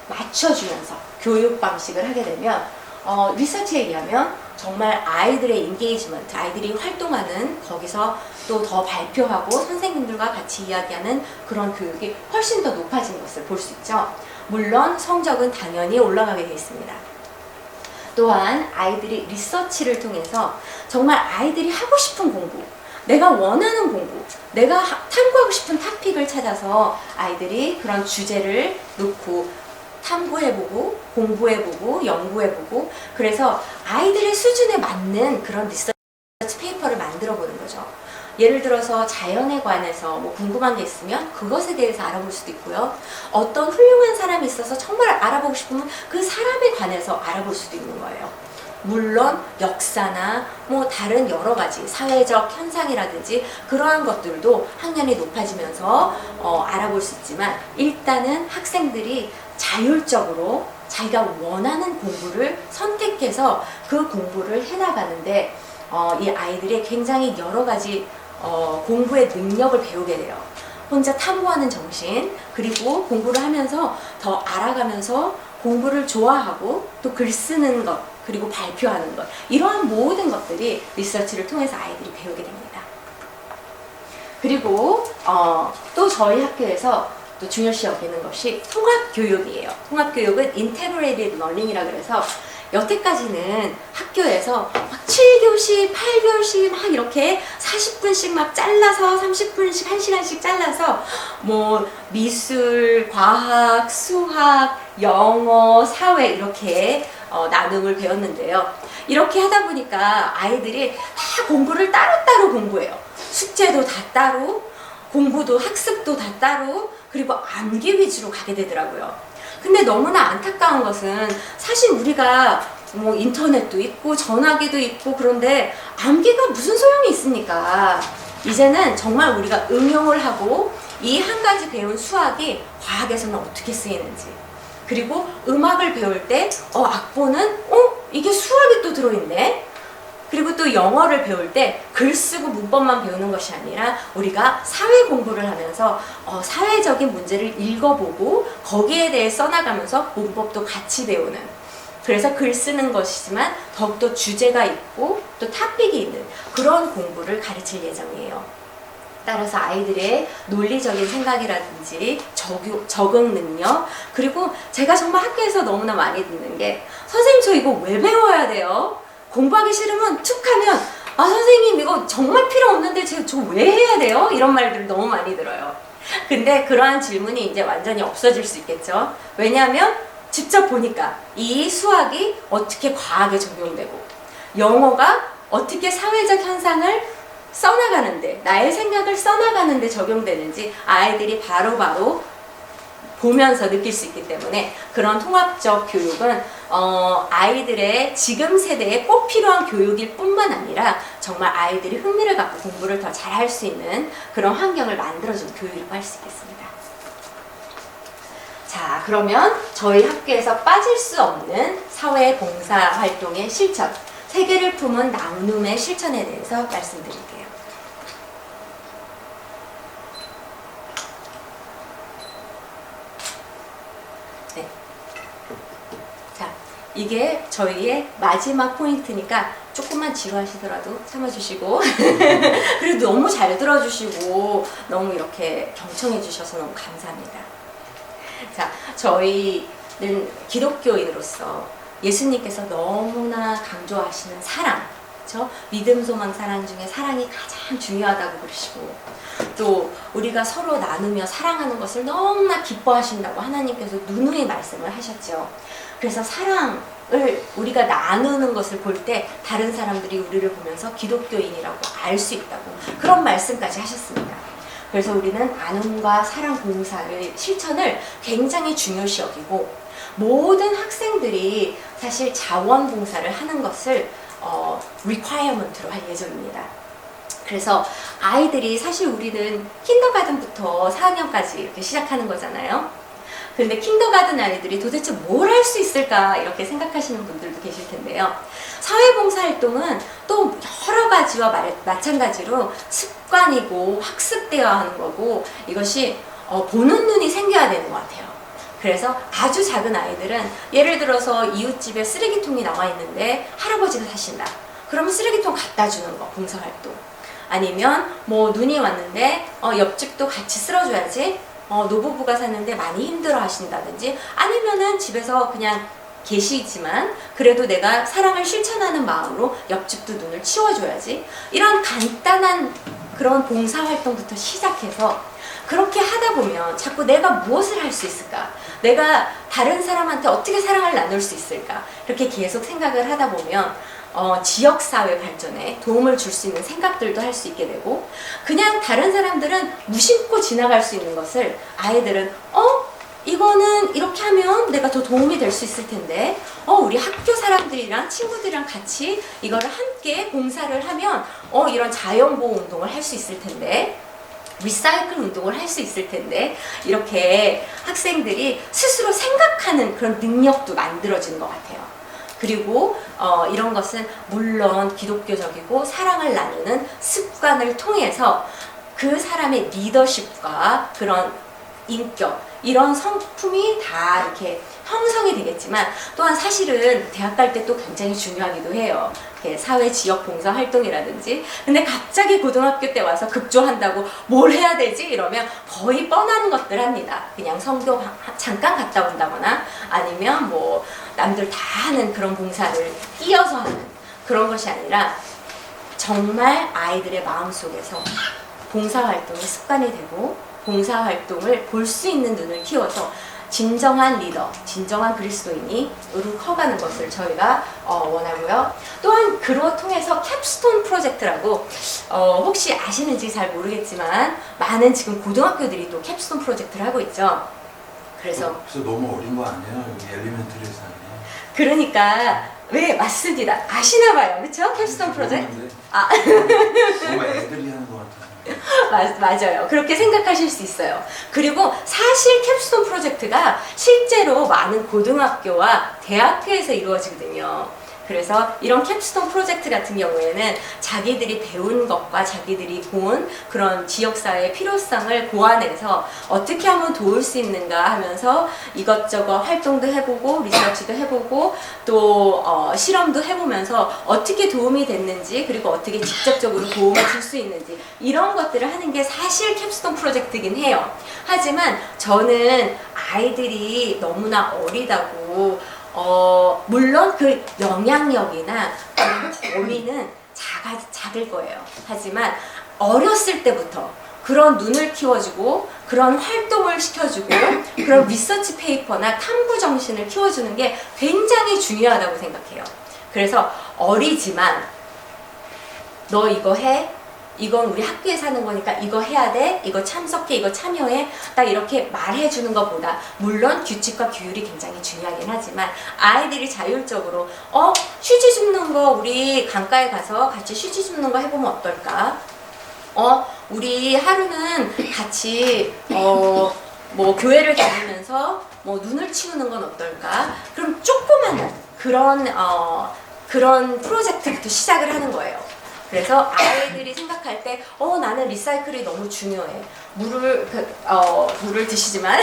맞춰주면서 교육 방식을 하게 되면 리서치에 의하면 정말 아이들의 인게이지먼트, 아이들이 활동하는 거기서 또 더 발표하고 선생님들과 같이 이야기하는 그런 교육이 훨씬 더 높아진 것을 볼 수 있죠. 물론 성적은 당연히 올라가게 되어 있습니다. 또한 아이들이 리서치를 통해서 정말 아이들이 하고 싶은 공부, 내가 원하는 공부, 내가 탐구하고 싶은 토픽을 찾아서 아이들이 그런 주제를 놓고 탐구해보고 공부해보고 연구해보고, 그래서 아이들의 수준에 맞는 그런 리서치 페이퍼를 만들어 보는 거죠. 예를 들어서 자연에 관해서 뭐 궁금한 게 있으면 그것에 대해서 알아볼 수도 있고요. 어떤 훌륭한 사람이 있어서 정말 알아보고 싶으면 그 사람에 관해서 알아볼 수도 있는 거예요. 물론 역사나 뭐 다른 여러 가지 사회적 현상이라든지 그러한 것들도 학년이 높아지면서 알아볼 수 있지만, 일단은 학생들이 자율적으로 자기가 원하는 공부를 선택해서 그 공부를 해나가는데 이 아이들이 굉장히 여러 가지 공부의 능력을 배우게 돼요. 혼자 탐구하는 정신, 그리고 공부를 하면서 더 알아가면서 공부를 좋아하고 또 글 쓰는 것, 그리고 발표하는 것, 이러한 모든 것들이 리서치를 통해서 아이들이 배우게 됩니다. 그리고 또 저희 학교에서 또 중요시 여기는 것이 통합교육이에요. 통합교육은 Integrated Learning이라 그래서 여태까지는 학교에서 막 7교시, 8교시 막 이렇게 40분씩 막 잘라서 30분씩 1시간씩 잘라서 뭐 미술, 과학, 수학, 영어, 사회 이렇게 나눔을 배웠는데요. 이렇게 하다 보니까 아이들이 다 공부를 따로따로 공부해요. 숙제도 다 따로, 공부도 학습도 다 따로, 그리고 암기 위주로 가게 되더라고요. 근데 너무나 안타까운 것은 사실 우리가 뭐 인터넷도 있고 전화기도 있고 그런데 암기가 무슨 소용이 있습니까? 이제는 정말 우리가 응용을 하고 이 한 가지 배운 수학이 과학에서는 어떻게 쓰이는지, 그리고 음악을 배울 때 악보는 이게 수학이 또 들어있네. 그리고 또 영어를 배울 때 글 쓰고 문법만 배우는 것이 아니라 우리가 사회 공부를 하면서 사회적인 문제를 읽어보고 거기에 대해 써나가면서 문법도 같이 배우는, 그래서 글 쓰는 것이지만 더욱더 주제가 있고 또 토픽이 있는 그런 공부를 가르칠 예정이에요. 따라서 아이들의 논리적인 생각이라든지 적응 능력, 그리고 제가 정말 학교에서 너무나 많이 듣는 게, 선생님 저 이거 왜 배워야 돼요? 공부하기 싫으면 툭 하면 선생님 이거 정말 필요 없는데 저 왜 해야 돼요? 이런 말들을 너무 많이 들어요. 근데 그러한 질문이 이제 완전히 없어질 수 있겠죠. 왜냐하면 직접 보니까 이 수학이 어떻게 과학에 적용되고 영어가 어떻게 사회적 현상을 써나가는데, 나의 생각을 써나가는데 적용되는지 아이들이 바로바로 보면서 느낄 수 있기 때문에, 그런 통합적 교육은 아이들의 지금 세대에 꼭 필요한 교육일 뿐만 아니라 정말 아이들이 흥미를 갖고 공부를 더 잘할 수 있는 그런 환경을 만들어주는 교육이라고 할 수 있겠습니다. 자, 그러면 저희 학교에서 빠질 수 없는 사회봉사 활동의 실천, 세계를 품은 나눔의 실천에 대해서 말씀드릴게요. 네. 자, 이게 저희의 마지막 포인트니까 조금만 지루하시더라도 참아주시고 그래도 너무 잘 들어주시고 너무 이렇게 경청해 주셔서 너무 감사합니다. 자, 저희는 기독교인으로서 예수님께서 너무나 강조하시는 사랑, 그렇죠? 믿음, 소망, 사랑 중에 사랑이 가장 중요하다고 그러시고, 또 우리가 서로 나누며 사랑하는 것을 너무나 기뻐하신다고 하나님께서 누누이 말씀을 하셨죠. 그래서 사랑을 우리가 나누는 것을 볼 때 다른 사람들이 우리를 보면서 기독교인이라고 알 수 있다고 그런 말씀까지 하셨습니다. 그래서 우리는 나눔과 사랑 봉사의 실천을 굉장히 중요시 여기고, 모든 학생들이 사실 자원봉사를 하는 것을 requirement로 할 예정입니다. 그래서 아이들이, 사실 우리는 킨더가든부터 4학년까지 이렇게 시작하는 거잖아요. 근데 킨더가든 아이들이 도대체 뭘 할 수 있을까 이렇게 생각하시는 분들도 계실 텐데요. 사회봉사활동은 또 여러 가지와 마찬가지로 습관이고 학습되어야 하는 거고, 이것이 보는 눈이 생겨야 되는 것 같아요. 그래서 아주 작은 아이들은 예를 들어서 이웃집에 쓰레기통이 나와 있는데 할아버지가 사신다. 그러면 쓰레기통 갖다 주는 거, 봉사활동. 아니면 뭐 눈이 왔는데 옆집도 같이 쓸어줘야지. 노부부가 사는데 많이 힘들어 하신다든지, 아니면은 집에서 그냥 계시지만 그래도 내가 사랑을 실천하는 마음으로 옆집도 눈을 치워줘야지. 이런 간단한 그런 봉사활동부터 시작해서 그렇게 하다 보면 자꾸 내가 무엇을 할 수 있을까? 내가 다른 사람한테 어떻게 사랑을 나눌 수 있을까? 이렇게 계속 생각을 하다 보면 지역사회 발전에 도움을 줄 수 있는 생각들도 할 수 있게 되고, 그냥 다른 사람들은 무심코 지나갈 수 있는 것을 아이들은 이거는 이렇게 하면 내가 더 도움이 될 수 있을 텐데, 우리 학교 사람들이랑 친구들이랑 같이 이거를 함께 봉사를 하면 이런 자연보호 운동을 할 수 있을 텐데, 리사이클 운동을 할 수 있을 텐데, 이렇게 학생들이 스스로 생각하는 그런 능력도 만들어지는 것 같아요. 그리고 이런 것은 물론 기독교적이고 사랑을 나누는 습관을 통해서 그 사람의 리더십과 그런 인격, 이런 성품이 다 이렇게 형성이 되겠지만, 또한 사실은 대학 갈 때 또 굉장히 중요하기도 해요. 사회 지역 봉사 활동이라든지. 근데 갑자기 고등학교 때 와서 급조한다고 뭘 해야 되지? 이러면 거의 뻔한 것들 합니다. 그냥 성교 잠깐 갔다 온다거나, 아니면 뭐 남들 다 하는 그런 봉사를 끼어서 하는 그런 것이 아니라, 정말 아이들의 마음속에서 봉사활동이 습관이 되고 봉사활동을 볼 수 있는 눈을 키워서 진정한 리더, 진정한 그리스도인이로 커가는 것을 저희가 원하고요. 또한 그로 통해서 캡스톤 프로젝트라고, 혹시 아시는지 잘 모르겠지만 많은 지금 고등학교들이 또 캡스톤 프로젝트를 하고 있죠. 그래서 너무 어린 거 아니에요? 여기 엘리멘터리에서 아니에요? 그러니까 왜 맞습니다. 아시나 봐요, 그렇죠? 캡스톤 프로젝트. 정말 애들이 하는 것 같아요. 맞아요. 그렇게 생각하실 수 있어요. 그리고 사실 캡스톤 프로젝트가 실제로 많은 고등학교와 대학교에서 이루어지거든요. 그래서 이런 캡스톤 프로젝트 같은 경우에는 자기들이 배운 것과 자기들이 본 그런 지역사회의 필요성을 고안해서 어떻게 하면 도울 수 있는가 하면서 이것저것 활동도 해보고 리서치도 해보고 또 실험도 해보면서 어떻게 도움이 됐는지, 그리고 어떻게 직접적으로 도움을 줄 수 있는지, 이런 것들을 하는 게 사실 캡스톤 프로젝트긴 해요. 하지만 저는 아이들이 너무나 어리다고 물론 그 영향력이나 그런 범위는 작을 거예요. 하지만 어렸을 때부터 그런 눈을 키워주고 그런 활동을 시켜주고 그런 리서치 페이퍼나 탐구 정신을 키워주는 게 굉장히 중요하다고 생각해요. 그래서 어리지만 너 이거 해? 이건 우리 학교에서 하는 거니까 이거 해야 돼, 이거 참석해, 이거 참여해, 딱 이렇게 말해주는 것보다, 물론 규칙과 규율이 굉장히 중요하긴 하지만 아이들이 자율적으로 휴지 줍는 거 우리 강가에 가서 같이 휴지 줍는 거 해보면 어떨까? 우리 하루는 같이 뭐 교회를 다니면서 뭐 눈을 치우는 건 어떨까? 그럼 조그마한 그런 프로젝트부터 시작을 하는 거예요. 그래서 아이들이 생각할 때 나는 리사이클이 너무 중요해. 물을 드시지만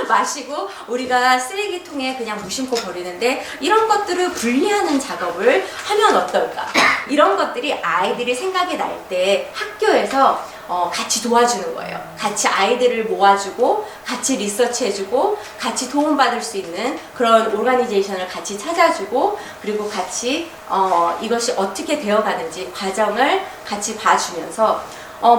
마시고 우리가 쓰레기통에 그냥 무심코 버리는데 이런 것들을 분리하는 작업을 하면 어떨까? 이런 것들이 아이들이 생각이 날 때 학교에서 같이 도와주는 거예요. 같이 아이들을 모아주고 같이 리서치해주고 같이 도움받을 수 있는 그런 오르가니제이션을 같이 찾아주고, 그리고 같이 이것이 어떻게 되어가는지 과정을 같이 봐주면서,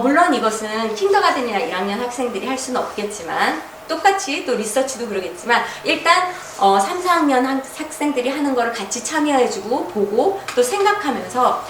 물론 이것은 킨더가든이나 1학년 학생들이 할 수는 없겠지만 똑같이 또 리서치도 그러겠지만 일단 3, 4학년 학생들이 하는 거를 같이 참여해주고 보고 또 생각하면서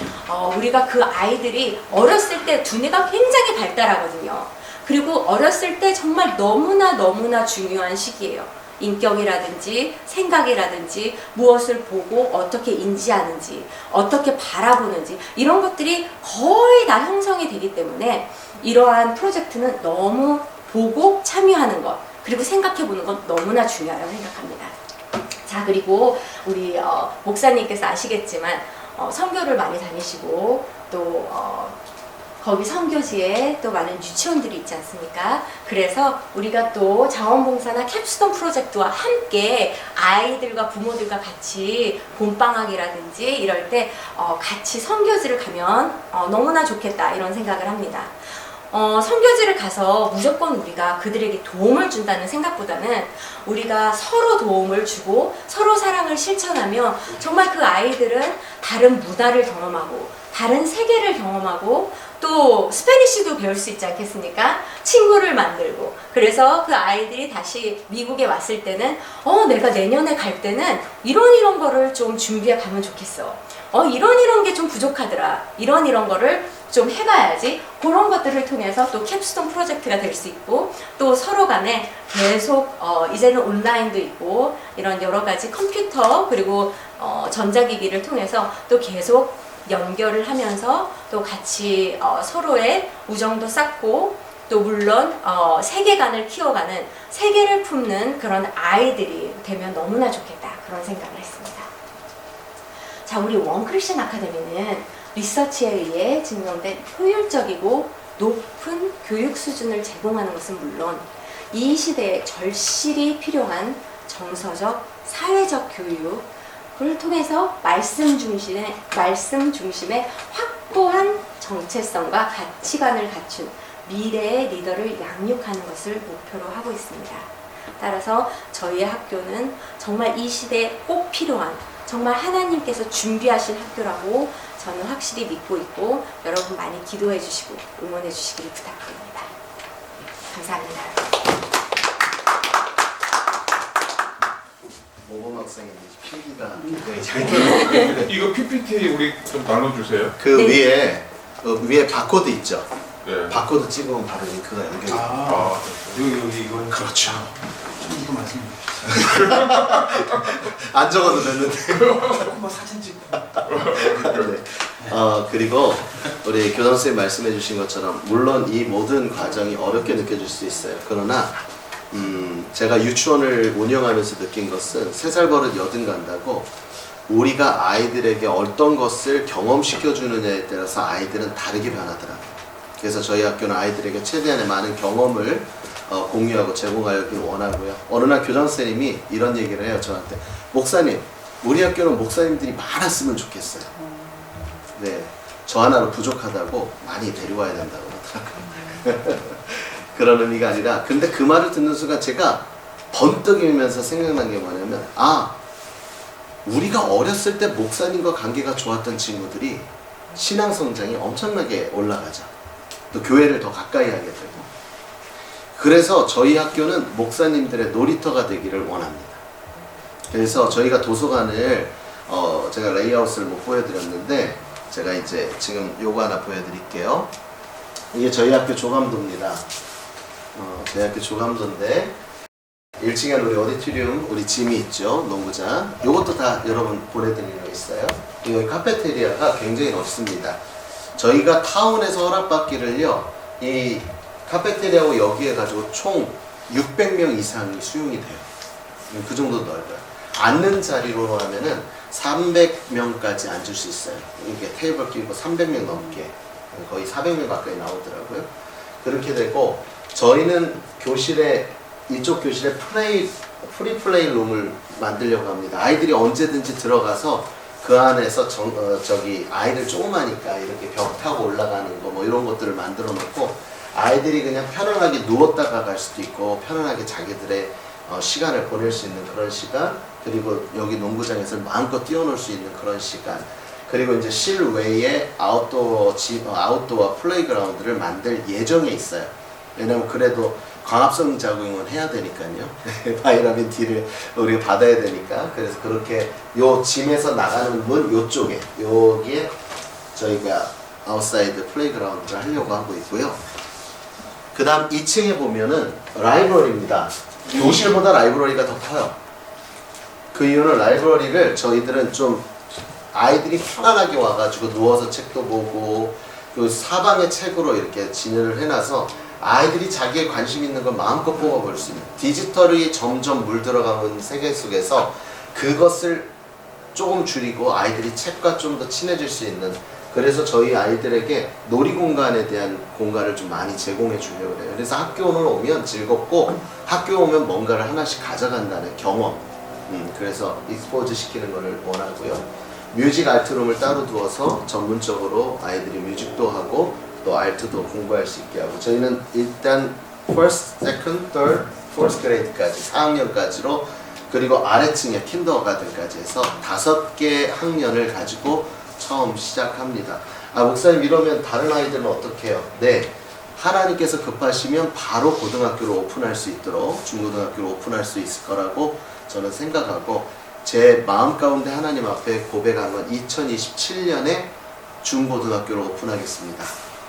우리가 그 아이들이 어렸을 때 두뇌가 굉장히 발달하거든요. 그리고 어렸을 때 정말 너무나 중요한 시기예요. 인격이라든지 생각이라든지 무엇을 보고 어떻게 인지하는지, 어떻게 바라보는지, 이런 것들이 거의 다 형성이 되기 때문에 이러한 프로젝트는 너무 보고 참여하는 것, 그리고 생각해보는 건 너무나 중요하다고 생각합니다. 자, 그리고 우리 목사님께서 아시겠지만 선교를 많이 다니시고 또 거기 선교지에 또 많은 유치원들이 있지 않습니까? 그래서 우리가 또 자원봉사나 캡스톤 프로젝트와 함께 아이들과 부모들과 같이 봄방학이라든지 이럴 때 같이 선교지를 가면 너무나 좋겠다, 이런 생각을 합니다. 선교지를 가서 무조건 우리가 그들에게 도움을 준다는 생각보다는 우리가 서로 도움을 주고 서로 사랑을 실천하면 정말 그 아이들은 다른 문화를 경험하고 다른 세계를 경험하고 또 스페니쉬도 배울 수 있지 않겠습니까? 친구를 만들고 그래서 그 아이들이 다시 미국에 왔을 때는 내가 내년에 갈 때는 이런 거를 좀 준비해 가면 좋겠어. 이런 게 좀 부족하더라. 이런 거를 좀 해봐야지. 그런 것들을 통해서 또 캡스톤 프로젝트가 될 수 있고 또 서로 간에 계속 이제는 온라인도 있고 이런 여러 가지 컴퓨터 그리고 전자기기를 통해서 또 계속 연결을 하면서 또 같이 서로의 우정도 쌓고 또 물론 세계관을 키워가는 세계를 품는 그런 아이들이 되면 너무나 좋겠다 그런 생각을 했습니다. 자, 우리 원 크리스천 아카데미는 리서치에 의해 증명된 효율적이고 높은 교육 수준을 제공하는 것은 물론 이 시대에 절실히 필요한 정서적, 사회적 교육을 통해서 말씀 중심의 확고한 정체성과 가치관을 갖춘 미래의 리더를 양육하는 것을 목표로 하고 있습니다. 따라서 저희의 학교는 정말 이 시대에 꼭 필요한 정말 하나님께서 준비하신 학교라고 저는 확실히 믿고 있고 여러분 많이 기도해 주시고 응원해 주시기를 부탁드립니다. 감사합니다. 모범 학생인데 필기가 굉장히 잘 들어요. 이거 PPT 우리 좀 나눠주세요. 그 네. 위에 바코드 있죠? 네. 바코드 찍으면 바로 링크가 연결이 돼요. 아, 여기 이거 그렇죠. 이거 말씀해 주세요. 안 적어도 됐는데. 한번 사진 찍고. 네. 그리고 우리 교장선생님 말씀해 주신 것처럼 물론 이 모든 과정이 어렵게 느껴질 수 있어요. 그러나 제가 유치원을 운영하면서 느낀 것은 3살 버릇 여든 간다고 우리가 아이들에게 어떤 것을 경험시켜주느냐에 따라서 아이들은 다르게 변하더라고요. 그래서 저희 학교는 아이들에게 최대한의 많은 경험을 공유하고 제공하길 원하고요. 어느 날 교장선생님이 이런 얘기를 해요. 저한테 목사님 우리 학교는 목사님들이 많았으면 좋겠어요. 네, 저 하나로 부족하다고 많이 데려와야 된다고 그러더라고요. 그런 의미가 아니라 근데 그 말을 듣는 순간 제가 번뜩이면서 생각난 게 뭐냐면 우리가 어렸을 때 목사님과 관계가 좋았던 친구들이 신앙 성장이 엄청나게 올라가죠. 또 교회를 더 가까이 하게 되고 그래서 저희 학교는 목사님들의 놀이터가 되기를 원합니다. 그래서 저희가 도서관을 제가 레이아웃을 못 보여드렸는데 제가 이제 지금 요거 하나 보여드릴게요. 이게 저희 학교 조감도입니다. 저희 학교 조감도인데 1층에 우리 오디토리움 우리 짐이 있죠. 농구장. 요것도 다 여러분 보내드리는 거 있어요. 여기 카페테리아가 굉장히 넓습니다. 저희가 타운에서 허락받기를요 이 카페테리아하고 여기에 가지고 총 600명 이상이 수용이 돼요. 그 정도 넓어요. 앉는 자리로 하면은 300명까지 앉을 수 있어요. 이게 테이블 끼고 300명 넘게 거의 400명 가까이 나오더라고요. 그렇게 되고 저희는 이쪽 교실에 프리 플레이 룸을 만들려고 합니다. 아이들이 언제든지 들어가서 그 안에서 아이들 조그마니까 이렇게 벽 타고 올라가는 거 뭐 이런 것들을 만들어 놓고 아이들이 그냥 편안하게 누웠다가 갈 수도 있고 편안하게 자기들의 시간을 보낼 수 있는 그런 시간, 그리고 여기 농구장에서 마음껏 뛰어놀 수 있는 그런 시간, 그리고 이제 실외에 아웃도어 플레이그라운드를 만들 예정에 있어요. 왜냐면 그래도 광합성 작용은 해야 되니까요. 바이라민 D를 우리가 받아야 되니까. 그래서 그렇게 요 짐에서 나가는 문 요쪽에 여기에 저희가 아웃사이드 플레이그라운드를 하려고 하고 있고요. 그 다음 2층에 보면은 라이브러리입니다. 교실보다 라이브러리가 더 커요. 그 이유는 라이브러리를 저희들은 좀 아이들이 편안하게 와가지고 누워서 책도 보고 그 사방의 책으로 이렇게 진열을 해놔서 아이들이 자기의 관심 있는 걸 마음껏 뽑아볼 수 있는, 디지털이 점점 물들어가는 세계 속에서 그것을 조금 줄이고 아이들이 책과 좀 더 친해질 수 있는, 그래서 저희 아이들에게 놀이공간에 대한 공간을 좀 많이 제공해 주려고 해요. 그래서 학교를 오면 즐겁고 학교 오면 뭔가를 하나씩 가져간다는 경험, 그래서 익스포즈 시키는 것을 원하고요. 뮤직 아트룸을 따로 두어서 전문적으로 아이들이 뮤직도 하고 또 알트도 공부할 수 있게 하고 저희는 일단 first, second, third, fourth grade까지 4학년까지로 그리고 아래층에 킨더가든까지 해서 5개 학년을 가지고 처음 시작합니다. 아 목사님 이러면 다른 아이들은 어떻게 해요? 네, 하나님께서 급하시면 바로 고등학교를 오픈할 수 있도록 중고등학교를 오픈할 수 있을 거라고 저는 생각하고 제 마음 가운데 하나님 앞에 고백한 건 2027년에 중고등학교를 오픈하겠습니다.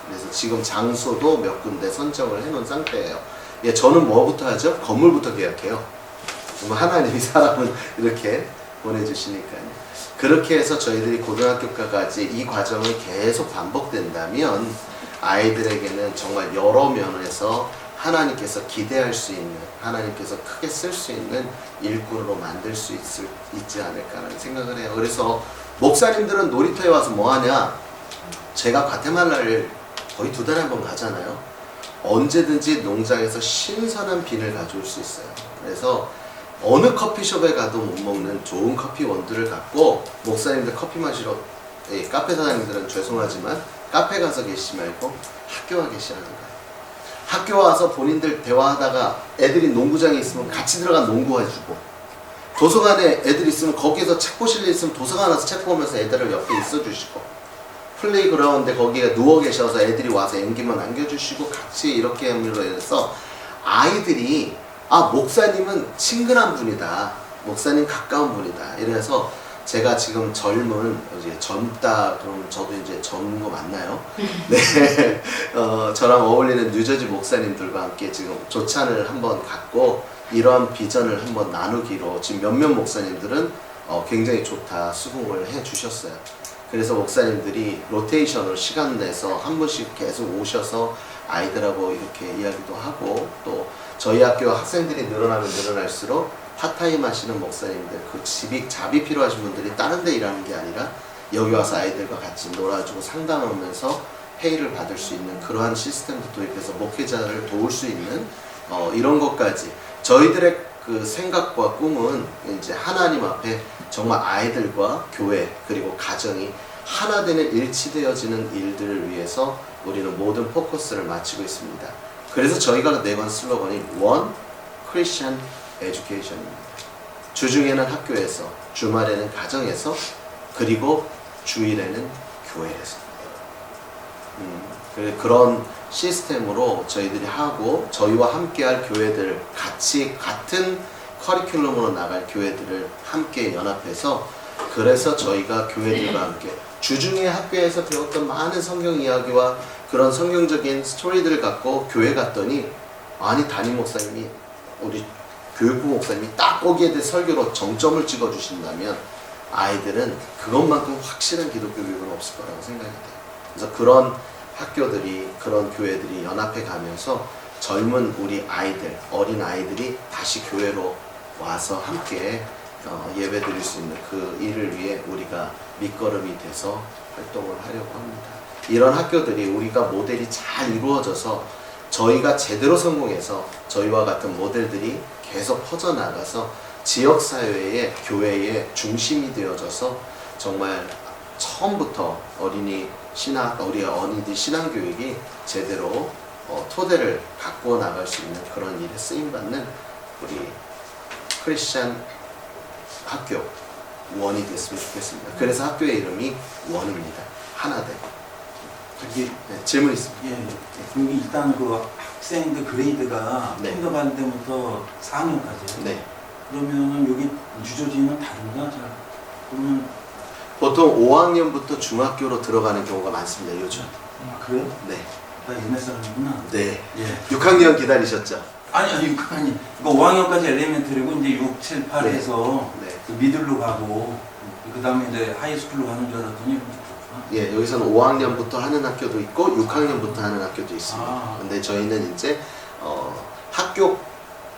그래서 지금 장소도 몇 군데 선정을 해놓은 상태예요. 예, 저는 뭐부터 하죠? 건물부터 계약해요. 정말 하나님이 사람을 이렇게 보내주시니까요. 그렇게 해서 저희들이 고등학교까지 이 과정이 계속 반복된다면 아이들에게는 정말 여러 면에서 하나님께서 기대할 수 있는, 하나님께서 크게 쓸 수 있는 일꾼으로 만들 수 있지 않을까라는 생각을 해요. 그래서 목사님들은 놀이터에 와서 뭐 하냐? 제가 과테말라를 거의 2달에 한 번 가잖아요. 언제든지 농장에서 신선한 빈을 가져올 수 있어요. 그래서 어느 커피숍에 가도 못 먹는 좋은 커피 원두를 갖고 목사님들 커피 마시러 카페 사장님들은 죄송하지만 카페 가서 계시지 말고 학교 와 계시라는 거예요. 학교 와서 본인들 대화하다가 애들이 농구장에 있으면 같이 들어가 농구해주고 도서관에 애들 있으면 거기에서 책 보실 일 있으면 도서관 와서 책 보면서 애들을 옆에 있어주시고 플레이그라운드에 거기에 누워 계셔서 애들이 와서 앵기만 안겨주시고 같이 이렇게 함으로 해서 아이들이 아 목사님은 친근한 분이다, 목사님 가까운 분이다. 이래서 제가 지금 이제 젊다 그러면 저도 이제 젊은 거 맞나요? 네, 저랑 어울리는 뉴저지 목사님들과 함께 지금 조찬을 한번 갖고 이러한 비전을 한번 나누기로 지금 몇몇 목사님들은 굉장히 좋다 수긍을 해주셨어요. 그래서 목사님들이 로테이션으로 시간 내서 한 번씩 계속 오셔서 아이들하고 이렇게 이야기도 하고 또 저희 학교 학생들이 늘어나면 늘어날수록 파타임 하시는 목사님들 그 잡이 필요하신 분들이 다른 데 일하는 게 아니라 여기 와서 아이들과 같이 놀아주고 상담하면서 페이를 받을 수 있는 그러한 시스템도 도입해서 목회자를 도울 수 있는 이런 것까지 저희들의 그 생각과 꿈은 이제 하나님 앞에 정말 아이들과 교회 그리고 가정이 하나 되는 일치되어지는 일들을 위해서 우리는 모든 포커스를 맞추고 있습니다. 그래서 저희가 내건 슬로건이 One Christian Education입니다. 주중에는 학교에서, 주말에는 가정에서, 그리고 주일에는 교회에서. 그런 시스템으로 저희들이 하고 저희와 함께할 교회들 같은 커리큘럼으로 나갈 교회들을 함께 연합해서 그래서 저희가 교회들과 함께 주중에 학교에서 배웠던 많은 성경 이야기와 그런 성경적인 스토리들을 갖고 교회 갔더니 아니 담임 목사님이 우리 교육부 목사님이 딱 거기에 대해 설교로 정점을 찍어 주신다면 아이들은 그것만큼 확실한 기독교 교육은 없을 거라고 생각이 돼요. 그래서 그런 학교들이 그런 교회들이 연합해 가면서 젊은 우리 아이들, 어린 아이들이 다시 교회로 와서 함께 예배 드릴 수 있는 그 일을 위해 우리가 밑거름이 돼서 활동을 하려고 합니다. 이런 학교들이 우리가 모델이 잘 이루어져서 저희가 제대로 성공해서 저희와 같은 모델들이 계속 퍼져나가서 지역사회의 교회의 중심이 되어져서 정말 처음부터 우리 어린이들 신앙교육이 제대로 토대를 갖고 나갈 수 있는 그런 일에 쓰임받는 우리 크리스찬 학교 원이 됐으면 좋겠습니다. 그래서 학교의 이름이 원입니다. 하나됨. 저기 네, 질문 있습니다. 예, 여기 일단 그 학생들 그레이드가 네. 킨더가든 때부터 4학년까지요. 네. 그러면은 여기 뉴저지는 다른가? 그러면 보통 5학년부터 중학교로 들어가는 경우가 많습니다. 요즘. 그래요? 네. 나 옛날 사람이구나. 네. 예. 6학년 기다리셨죠? 아니 6학년. 이거 5학년까지 엘리멘터리고 이제 6, 7, 8 네. 해서 네. 그 미들로 가고 그 다음에 이제 하이스쿨로 가는 줄 알았더니 예, 여기서는 5학년부터 하는 학교도 있고 6학년부터 하는 학교도 있습니다. 아. 근데 저희는 이제 학교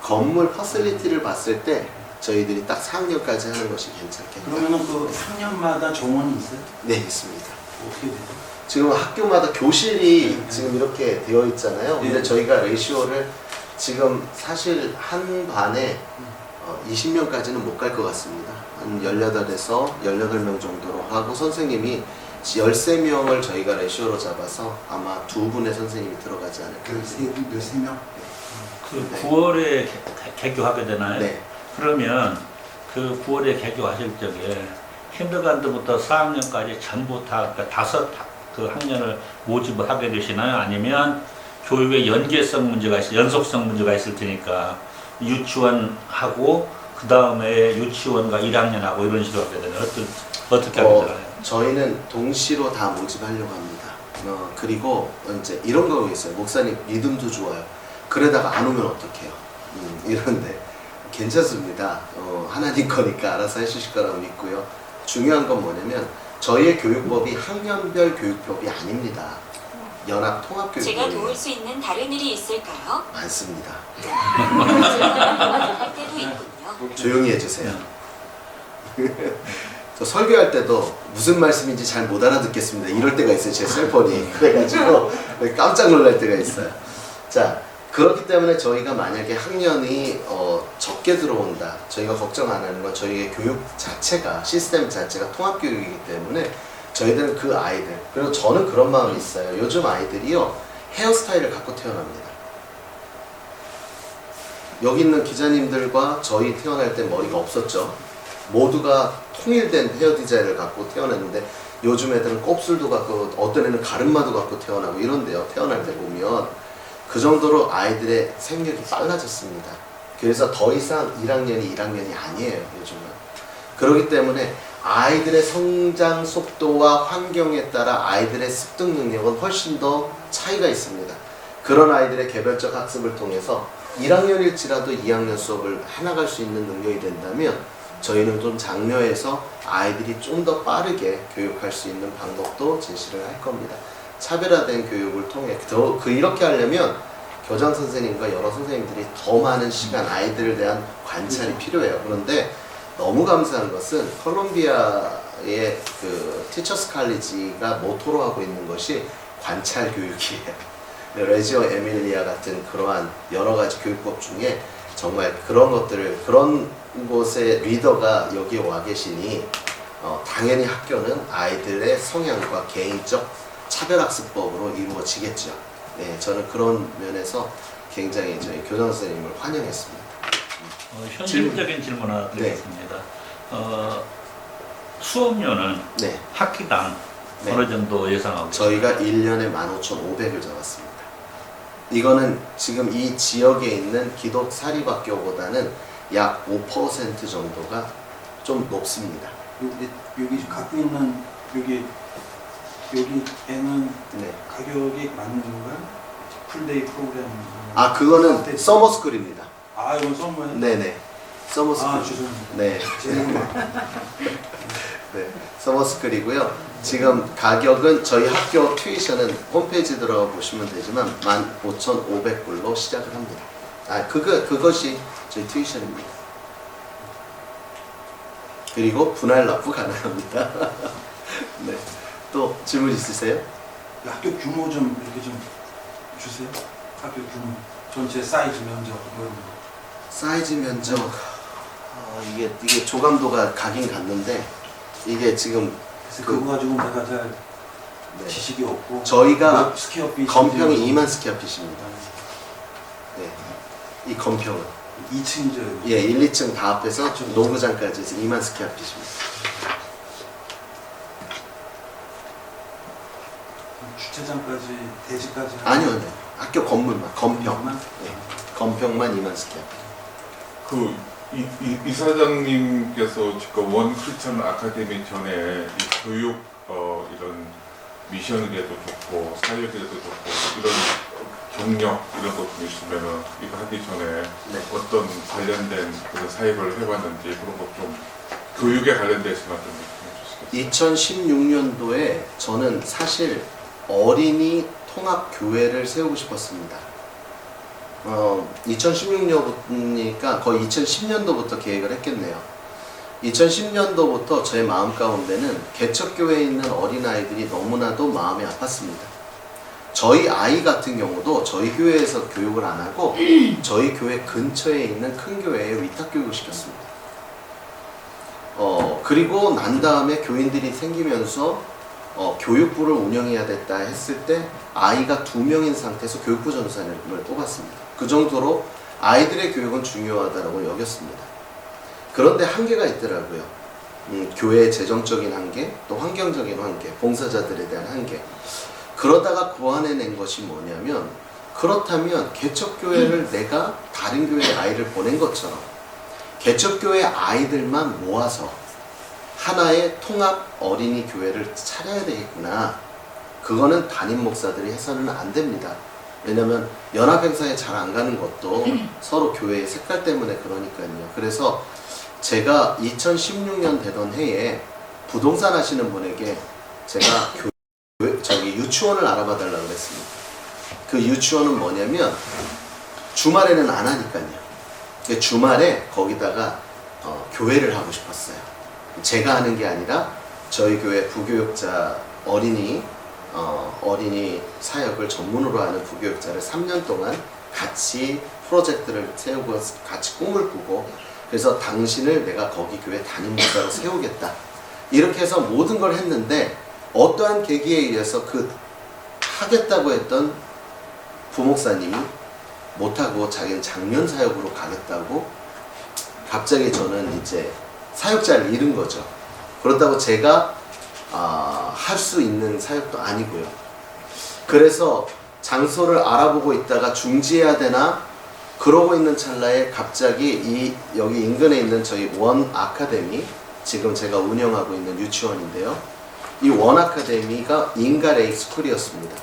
건물 퍼실리티를 봤을 때 저희들이 딱 4학년까지 하는 것이 괜찮겠다. 그러면은 그 3년마다 정원이 있어요? 네, 있습니다. 어떻게 돼요? 지금 학교마다 교실이 네. 지금 이렇게 되어 있잖아요. 근데 네. 저희가 레이시오를 지금 사실 한 반에 20명까지는 못 갈 것 같습니다. 한 18에서 18명 정도로 하고 선생님이 13명을 저희가 레시오로 잡아서 아마 2분의 선생님이 들어가지 않을까. 세 명? 그 네. 9월에 개교하게 되나요? 네. 그러면 그 9월에 개교하실 적에 킨더가든부터 4학년까지 전부 다 그러니까 5그 학년을 모집을 하게 되시나요? 아니면 교육의 연계성 문제가 연속성 문제가 있을 테니까 유치원하고 그 다음에 유치원과 1학년하고 이런 식으로 하게 되나요? 어떻게 하게 되나요? 저희는 동시로 다 모집하려고 합니다. 그리고 이제 이런 거 있어요. 목사님 믿음도 좋아요. 그러다가 안 오면 어떡해요? 이런데 괜찮습니다. 하나님 거니까 알아서 해주실 거라고 믿고요. 중요한 건 뭐냐면 저희의 교육법이 학년별 교육법이 아닙니다. 연합 제가 통합교육법이 도울 수 있는 다른 일이 있을까요? 많습니다. 할 때도 있군요. 조용히 해주세요. 저 설교할 때도 무슨 말씀인지 잘 못 알아듣겠습니다. 이럴 때가 있어요. 제 셀폰이. 그래가지고 깜짝 놀랄 때가 있어요. 자, 그렇기 때문에 저희가 만약에 학년이 적게 들어온다. 저희가 걱정 안 하는 건 저희의 교육 자체가 시스템 자체가 통합교육이기 때문에 저희들은 그 아이들, 그리고 저는 그런 마음이 있어요. 요즘 아이들이요 헤어스타일을 갖고 태어납니다. 여기 있는 기자님들과 저희 태어날 때 머리가 없었죠. 모두가 통일된 헤어 디자인을 갖고 태어났는데 요즘 애들은 곱슬도 갖고 어떤 애는 가르마도 갖고 태어나고 이런데요. 태어날 때 보면 그 정도로 아이들의 생력이 빨라졌습니다. 그래서 더 이상 1학년이 1학년이 아니에요. 요즘은. 그렇기 때문에 아이들의 성장 속도와 환경에 따라 아이들의 습득 능력은 훨씬 더 차이가 있습니다. 그런 아이들의 개별적 학습을 통해서 1학년일지라도 2학년 수업을 해나갈 수 있는 능력이 된다면 저희는 좀 장려해서 아이들이 좀 더 빠르게 교육할 수 있는 방법도 제시를 할 겁니다. 차별화된 교육을 통해 이렇게 하려면 교장 선생님과 여러 선생님들이 더 많은 시간 아이들에 대한 관찰이 필요해요. 그런데 너무 감사한 것은 콜롬비아의 그 티처스 칼리지가 모토로 하고 있는 것이 관찰 교육이에요. 레지오 에밀리아 같은 그러한 여러 가지 교육법 중에 정말 그런 것들을 그런 곳의 리더가 여기에 와 계시니 당연히 학교는 아이들의 성향과 개인적 차별학습법으로 이루어지겠죠. 네, 저는 그런 면에서 굉장히 저희 교장 선생님을 환영했습니다. 현실적인 질문 하나 드리겠습니다. 수업료는 네, 학기당 네. 어느 정도 예상하고 저희가 1년에 15,500을 잡았습니다. 이거는 지금 이 지역에 있는 기독 사립학교보다는 약 5% 정도가 좀 높습니다. 여기 갖고 있는 여기에는 네. 가격이 맞는 건가요? 풀데이 프로그램. 아, 그거는 서머스쿨입니다. 아, 이건 썸머예요? 네네. 서머스쿨. 아, 죄송합니다. 네. 제목만. 네. 서머스쿨이고요. 지금 가격은 저희 학교 튜이션은 홈페이지 들어가 보시면 되지만 15,500불로 시작을 합니다. 아, 그것이 저희 튜이션입니다. 그리고 분할 납부 가능합니다. 네. 또 질문 있으세요? 학교 규모 좀 이렇게 좀 주세요. 학교 규모. 전체 사이즈 면적 이런 거. 사이즈 면적 이게 조감도가 가긴 갔는데 이게 지금 그래서 그거 가지고 내가 잘 네. 지식이 없고 저희가 스퀘어핏 건평이 2만 스퀘어핏입니다. 네. 이 건평은 2층이죠. 예, 1, 2층 다 합해서 그렇죠. 노구장까지 해서 2만 스퀘어핏입니다. 주차장까지 대지까지 아니요. 학교 건물만 건평. 건평만? 네. 건평만 2만 스퀘어핏. 그 이사장님께서 지금 원 크리스천 아카데미 전에 이 교육 이런 미션에도 좋고 사역에도 좋고 이런 경력 이런 것 좀 있으면은 이거 하기 전에 네. 어떤 관련된 그런 사역을 해봤는지 그런 것 좀 교육에 관련돼서만 좀 해주시겠어요? 2016년도에 저는 사실 어린이 통합 교회를 세우고 싶었습니다. 2016년이니까 거의 2010년도부터 계획을 했겠네요. 2010년도부터 제 마음 가운데는 개척교회에 있는 어린아이들이 너무나도 마음이 아팠습니다. 저희 아이 같은 경우도 저희 교회에서 교육을 안 하고 저희 교회 근처에 있는 큰 교회에 위탁교육을 시켰습니다. 그리고 난 다음에 교인들이 생기면서 교육부를 운영해야 됐다 했을 때 아이가 2명인 상태에서 교육부 전도사님을 뽑았습니다. 그 정도로 아이들의 교육은 중요하다고 여겼습니다. 그런데 한계가 있더라고요. 교회의 재정적인 한계, 또 환경적인 한계, 봉사자들에 대한 한계. 그러다가 고안해낸 것이 뭐냐면, 그렇다면 개척교회를 내가 다른 교회에 아이를 보낸 것처럼 개척교회 아이들만 모아서 하나의 통합 어린이 교회를 차려야 되겠구나. 그거는 담임 목사들이 해서는 안 됩니다. 왜냐면 연합행사에 잘 안 가는 것도 서로 교회의 색깔 때문에 그러니까요. 그래서 제가 2016년 되던 해에 부동산 하시는 분에게 제가 유치원을 알아봐 달라고 그랬습니다. 그 유치원은 뭐냐면 주말에는 안 하니까요. 주말에 거기다가 교회를 하고 싶었어요. 제가 하는 게 아니라 저희 교회 부교육자 어린이 사역을 전문으로 하는 부교육자를 3년 동안 같이 프로젝트를 세우고 같이 꿈을 꾸고, 그래서 당신을 내가 거기 교회 담임 목사로 세우겠다. 이렇게 해서 모든 걸 했는데 어떠한 계기에 의해서 그 하겠다고 했던 부목사님이 못하고 자기는 장년 사역으로 가겠다고 갑자기 저는 이제 사역자를 잃은 거죠. 그렇다고 제가 할 수 있는 사역도 아니고요. 그래서 장소를 알아보고 있다가 중지해야 되나 그러고 있는 찰나에 갑자기 여기 인근에 있는 저희 원 아카데미, 지금 제가 운영하고 있는 유치원인데요. 이 원 아카데미가 인가레이 스쿨이었습니다.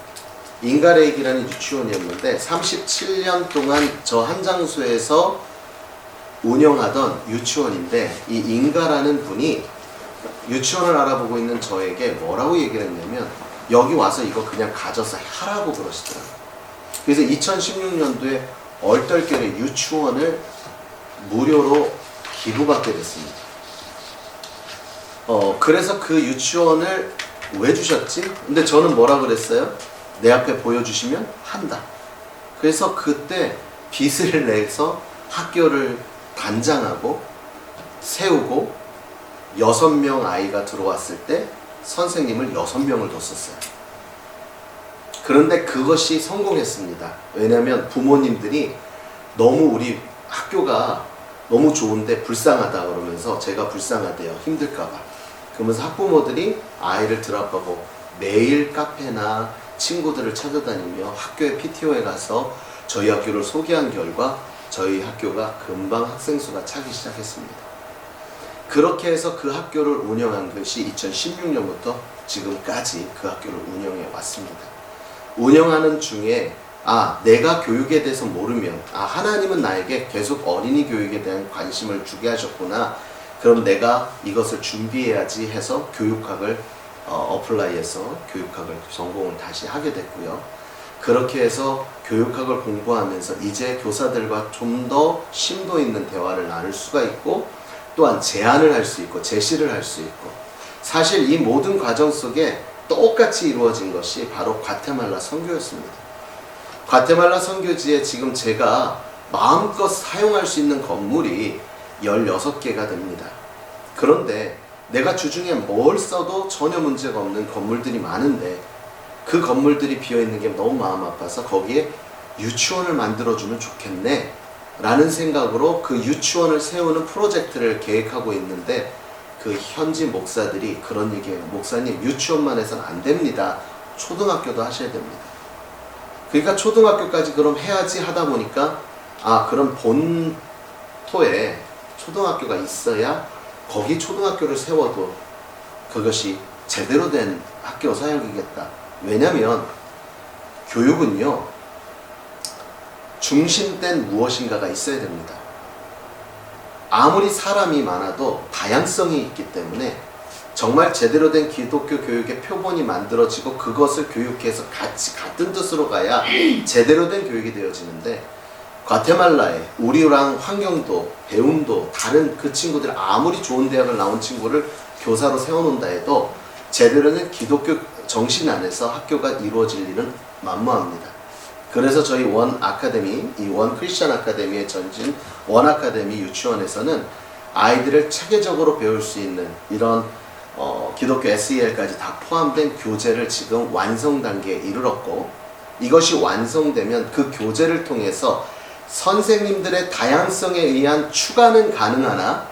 인가레이라는 유치원이었는데 37년 동안 저 한 장소에서 운영하던 유치원인데, 이 인가라는 분이 유치원을 알아보고 있는 저에게 뭐라고 얘기를 했냐면 여기 와서 이거 그냥 가져서 하라고 그러시더라고요. 그래서 2016년도에 얼떨결에 유치원을 무료로 기부받게 됐습니다. 그래서 그 유치원을 왜 주셨지? 근데 저는 뭐라 그랬어요? 내 앞에 보여주시면 한다. 그래서 그때 빚을 내서 학교를 단장하고 세우고 6명 아이가 들어왔을 때 선생님을 6명을 뒀었어요. 그런데 그것이 성공했습니다. 왜냐하면 부모님들이 너무 우리 학교가 너무 좋은데 불쌍하다 그러면서, 제가 불쌍하대요. 힘들까봐. 그러면서 학부모들이 아이를 드랍하고 매일 카페나 친구들을 찾아다니며 학교의 PTO에 가서 저희 학교를 소개한 결과 저희 학교가 금방 학생 수가 차기 시작했습니다. 그렇게 해서 그 학교를 운영한 것이 2016년부터 지금까지 그 학교를 운영해 왔습니다. 운영하는 중에 내가 교육에 대해서 모르면 하나님은 나에게 계속 어린이 교육에 대한 관심을 주게 하셨구나. 그럼 내가 이것을 준비해야지 해서 교육학을 어플라이해서 교육학을 전공을 다시 하게 됐고요. 그렇게 해서 교육학을 공부하면서 이제 교사들과 좀 더 심도 있는 대화를 나눌 수가 있고, 또한 제안을 할 수 있고 제시를 할 수 있고, 사실 이 모든 과정 속에 똑같이 이루어진 것이 바로 과테말라 선교였습니다. 과테말라 선교지에 지금 제가 마음껏 사용할 수 있는 건물이 16개가 됩니다. 그런데 내가 주중에 뭘 써도 전혀 문제가 없는 건물들이 많은데 그 건물들이 비어있는 게 너무 마음 아파서 거기에 유치원을 만들어주면 좋겠네 라는 생각으로 그 유치원을 세우는 프로젝트를 계획하고 있는데, 그 현지 목사들이 그런 얘기해요. 목사님, 유치원만 해서는 안 됩니다. 초등학교도 하셔야 됩니다. 그러니까 초등학교까지 그럼 해야지 하다 보니까 그럼 본토에 초등학교가 있어야 거기 초등학교를 세워도 그것이 제대로 된 학교 사역이겠다. 왜냐면 교육은요, 중심된 무엇인가가 있어야 됩니다. 아무리 사람이 많아도 다양성이 있기 때문에 정말 제대로 된 기독교 교육의 표본이 만들어지고 그것을 교육해서 같은 뜻으로 가야 제대로 된 교육이 되어지는데, 과테말라에 우리랑 환경도 배움도 다른 그 친구들, 아무리 좋은 대학을 나온 친구를 교사로 세워놓는다 해도 제대로 된 기독교 정신 안에서 학교가 이루어질 일은 만무합니다. 그래서 저희 원 아카데미, 이 원 크리스천 아카데미의 전진 원 아카데미 유치원에서는 아이들을 체계적으로 배울 수 있는 이런 기독교 SEL까지 다 포함된 교재를 지금 완성 단계에 이르렀고, 이것이 완성되면 그 교재를 통해서 선생님들의 다양성에 의한 추가는 가능하나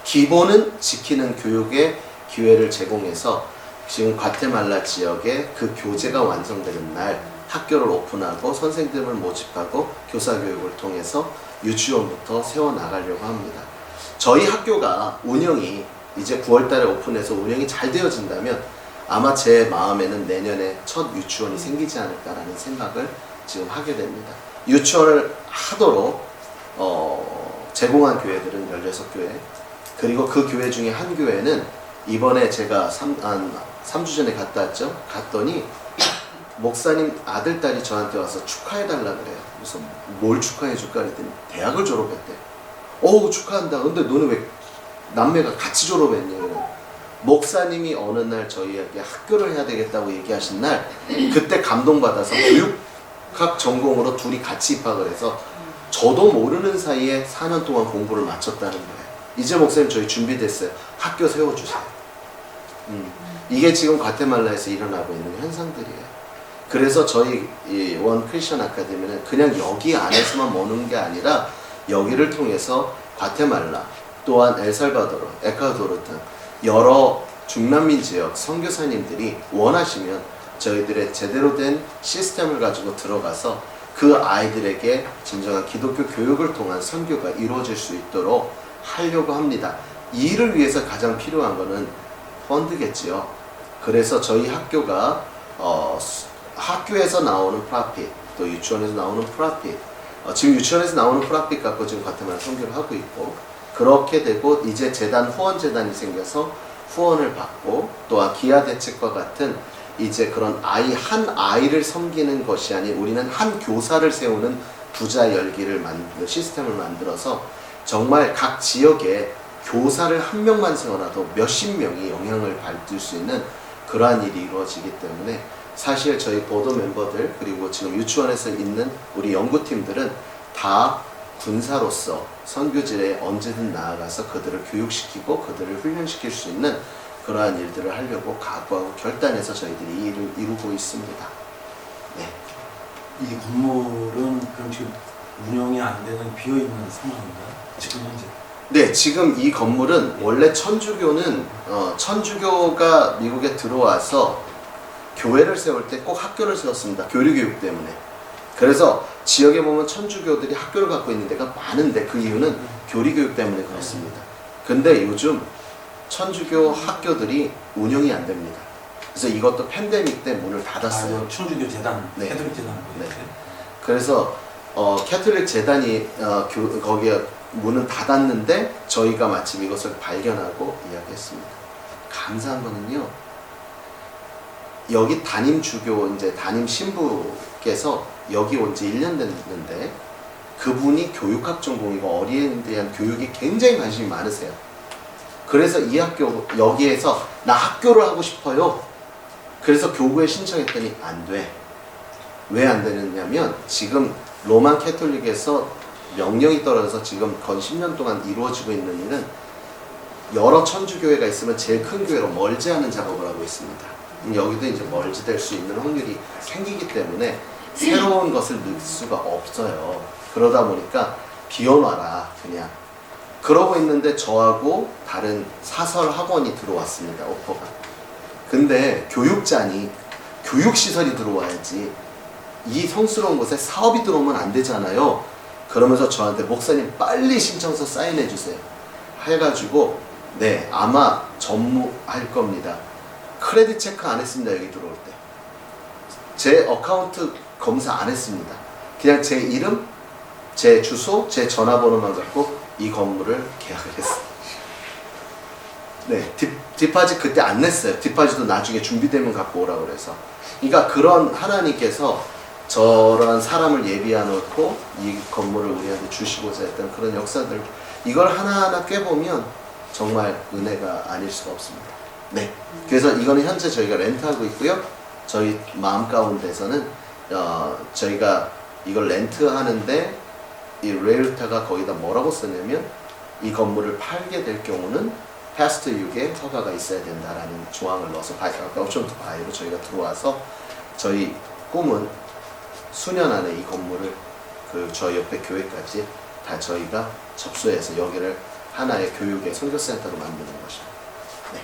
기본은 지키는 교육의 기회를 제공해서 지금 과테말라 지역에 그 교재가 완성되는 날 학교를 오픈하고 선생님을 모집하고 교사 교육을 통해서 유치원부터 세워나가려고 합니다. 저희 학교가 운영이 이제 9월 달에 오픈해서 운영이 잘 되어진다면 아마 제 마음에는 내년에 첫 유치원이 생기지 않을까라는 생각을 지금 하게 됩니다. 유치원을 하도록 제공한 교회들은 16교회, 그리고 그 교회 중에 한 교회는 이번에 제가 한 3주 전에 갔다 왔죠. 갔더니 목사님 아들, 딸이 저한테 와서 축하해달라 그래요. 그래서 뭘 축하해줄까 했더니 대학을 졸업했대. 어우, 축하한다. 근데 너는 왜 남매가 같이 졸업했냐. 목사님이 어느 날 저희에게 학교를 해야 되겠다고 얘기하신 날, 그때 감동받아서 교육학 전공으로 둘이 같이 입학을 해서 저도 모르는 사이에 4년 동안 공부를 마쳤다는 거예요. 이제 목사님 저희 준비됐어요. 학교 세워주세요. 이게 지금 과테말라에서 일어나고 있는 현상들이에요. 그래서 저희 이 원 크리스천 아카데미는 그냥 여기 안에서만 머무는 게 아니라 여기를 통해서 과테말라, 또한 엘살바도르, 에콰도르 등 여러 중남미 지역 선교사님들이 원하시면 저희들의 제대로 된 시스템을 가지고 들어가서 그 아이들에게 진정한 기독교 교육을 통한 선교가 이루어질 수 있도록 하려고 합니다. 이 일을 위해서 가장 필요한 것은 펀드겠지요. 그래서 저희 학교가 학교에서 나오는 프라핏, 또 유치원에서 나오는 프라핏, 지금 유치원에서 나오는 프라핏 갖고 지금 과테말라 선교를 하고 있고, 그렇게 되고 이제 재단, 후원 재단이 생겨서 후원을 받고, 또한 기아 대책과 같은 이제 그런 한 아이를 섬기는 것이 아닌 우리는 한 교사를 세우는 부자 열기를 만드는 시스템을 만들어서 정말 각 지역에 교사를 한 명만 세워놔도 몇십 명이 영향을 받을 수 있는 그러한 일이 이루어지기 때문에 사실 저희 보도 멤버들, 그리고 지금 유치원에서 있는 우리 연구팀들은 다 군사로서 선교지에 언제든 나아가서 그들을 교육시키고 그들을 훈련시킬 수 있는 그러한 일들을 하려고 각오하고 결단해서 저희들이 이 일을 이루고 있습니다. 네. 이 건물은 그럼 지금 운영이 안 되는 비어있는 상황인가요? 지금 현재? 네, 지금 이 건물은 원래 천주교가 미국에 들어와서 교회를 세울 때 꼭 학교를 세웠습니다. 교리교육 때문에. 그래서 지역에 보면 천주교들이 학교를 갖고 있는 데가 많은데 그 이유는 교리교육 때문에 그렇습니다. 근데 요즘 천주교 학교들이 운영이 안 됩니다. 그래서 이것도 팬데믹 때 문을 닫았어요. 천주교 재단, 네. 캐톨릭 재단. 네. 그래서 캐톨릭 재단이 거기에 문은 닫았는데 저희가 마침 이것을 발견하고 이야기했습니다. 감사한 거는요, 여기 담임 주교, 이제 담임 신부께서 여기 온 지 1년 됐는데 그분이 교육학 전공이고 어린이에 대한 교육에 굉장히 관심이 많으세요. 그래서 이 학교, 여기에서 나 학교를 하고 싶어요. 그래서 교구에 신청했더니 안 돼. 왜 안 되느냐면 지금 로만 캐톨릭에서 명령이 떨어져서 지금 건 10년 동안 이루어지고 있는 일은 여러 천주교회가 있으면 제일 큰 교회로 멀지하는 작업을 하고 있습니다. 여기도 이제 멀지될 수 있는 확률이 생기기 때문에 새로운 것을 넣을 수가 없어요. 그러다 보니까 비워놔라 그냥. 그러고 있는데 저하고 다른 사설 학원이 들어왔습니다. 오퍼가. 근데 교육자니 교육시설이 들어와야지 이 성스러운 곳에 사업이 들어오면 안 되잖아요. 그러면서 저한테 목사님 빨리 신청서 사인해 주세요 해가지고, 네, 아마 전무할 겁니다. 크레딧 체크 안 했습니다. 여기 들어올 때 제 어카운트 검사 안 했습니다. 그냥 제 이름, 제 주소, 제 전화번호만 갖고 이 건물을 계약을 했어요. 네, 디파짓 그때 안 냈어요. 디파짓도 나중에 준비되면 갖고 오라고 그래서. 그러니까 그런 하나님께서 저런 사람을 예비해놓고 이 건물을 우리한테 주시고자 했던 그런 역사들, 이걸 하나하나 꿰보면 정말 은혜가 아닐 수가 없습니다. 네, 그래서 이거는 현재 저희가 렌트하고 있고요. 저희 마음 가운데서는 저희가 이걸 렌트하는데 이 레일타가 거기다 뭐라고 쓰냐면 이 건물을 팔게 될 경우는 패스트 6에 허가가 있어야 된다라는 조항을 넣어서 옵션 투 바이로 저희가 들어와서 저희 꿈은 수년 안에 이 건물을 그 저희 옆에 교회까지 다 저희가 접수해서 여기를 하나의 교육의 선교센터로 만드는 것입니다. 네.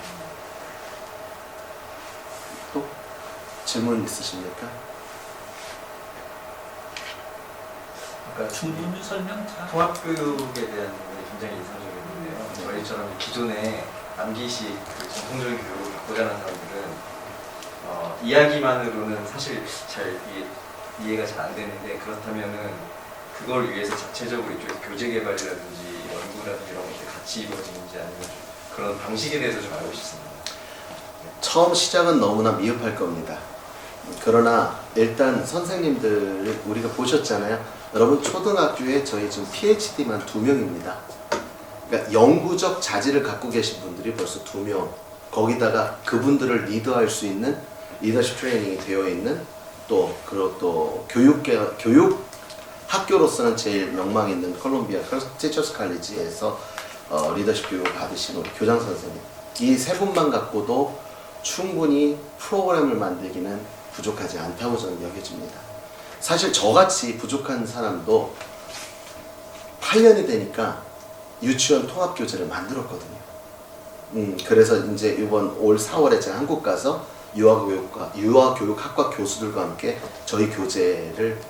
또 질문 있으십니까? 그러니까 충분히 설명 잘. 통합교육에 대한 부분이 굉장히 인상적이었는데요. 저희처럼 기존에 암기식 그 전통적인 교육을 받고자 하는 사람들은 이야기만으로는 사실 잘 이해가 잘 안 되는데, 그렇다면은 그걸 위해서 자체적으로 이쪽에서 교재 개발이라든지 연구라든지 이런 것들이 같이 이루어지는지, 아니면 그런 방식에 대해서 좀 알고 싶습니다. 처음 시작은 너무나 미흡할 겁니다. 그러나 일단 선생님들 우리가 보셨잖아요. 여러분 초등학교에 저희 지금 PhD만 2명입니다. 그러니까 영구적 자질을 갖고 계신 분들이 벌써 2명. 거기다가 그분들을 리드할 수 있는 리더십 트레이닝이 되어 있는 그리고 또 교육 학교로서는 제일 명망 있는 콜롬비아 티처스 칼리지에서 리더십 교육을 받으신 우리 교장 선생님. 이 세 분만 갖고도 충분히 프로그램을 만들기는 부족하지 않다고 저는 여겨집니다. 사실 저같이 부족한 사람도 8년이 되니까 유치원 통합교재를 만들었거든요. 그래서 이제 이번 올 4월에 제가 한국 가서 유아교육학과 교수들과 함께 저희 교재를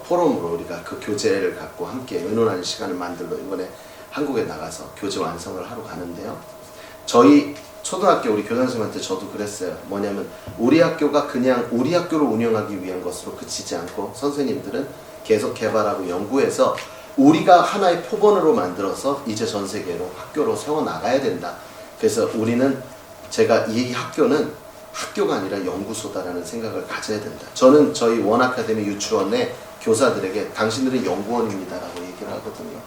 포럼으로 우리가 그 교재를 갖고 함께 의논하는 시간을 만들러 이번에 한국에 나가서 교재 완성을 하러 가는데요. 저희 초등학교 우리 교장 선생님한테 저도 그랬어요. 뭐냐면 우리 학교가 그냥 우리 학교를 운영하기 위한 것으로 그치지 않고 선생님들은 계속 개발하고 연구해서 우리가 하나의 표본으로 만들어서 이제 전 세계로 학교로 세워나가야 된다. 그래서 우리는 제가 이 학교는 학교가 아니라 연구소다라는 생각을 가져야 된다. 저는 저희 원 아카데미 유치원의 교사들에게 당신들은 연구원입니다라고 얘기를 하거든요.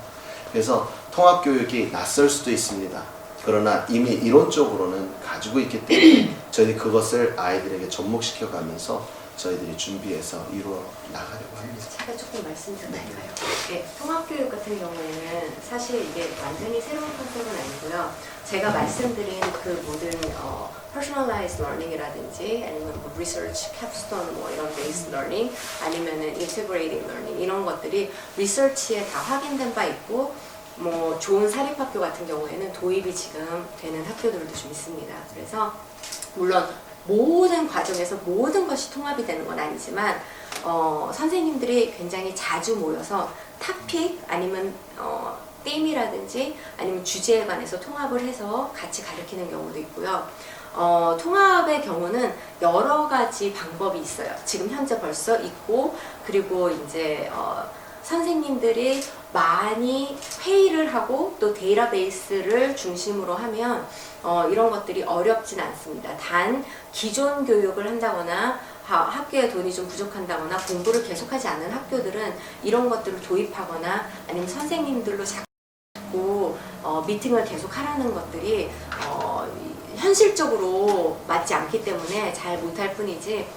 그래서 통합교육이 낯설 수도 있습니다. 그러나 이미 이론적으로는 가지고 있기 때문에 저희들이 그것을 아이들에게 접목시켜 가면서 저희들이 준비해서 이루어 나가려고 합니다. 제가 조금 말씀드릴까요? 네, 통합교육 같은 경우에는 사실 이게 완전히 새로운 컨셉은 아니고요. 제가 말씀드린 그 모든 personalized learning이라든지 아니면 뭐 research capstone 뭐 이런 based learning 아니면은 integrated learning 이런 것들이 리서치에 다 확인된 바 있고 뭐 좋은 사립학교 같은 경우에는 도입이 지금 되는 학교들도 좀 있습니다. 그래서 물론 모든 과정에서 모든 것이 통합이 되는 건 아니지만 선생님들이 굉장히 자주 모여서 토픽 아니면 팀이라든지 아니면 주제에 관해서 통합을 해서 같이 가르치는 경우도 있고요. 통합의 경우는 여러 가지 방법이 있어요. 지금 현재 벌써 있고 그리고 이제 선생님들이 많이 회의를 하고 또 데이터베이스를 중심으로 하면 이런 것들이 어렵진 않습니다. 단 기존 교육을 한다거나 학교에 돈이 좀 부족한다거나 공부를 계속하지 않는 학교들은 이런 것들을 도입하거나 아니면 선생님들로 자꾸 미팅을 계속 하라는 것들이 현실적으로 맞지 않기 때문에 잘 못할 뿐이지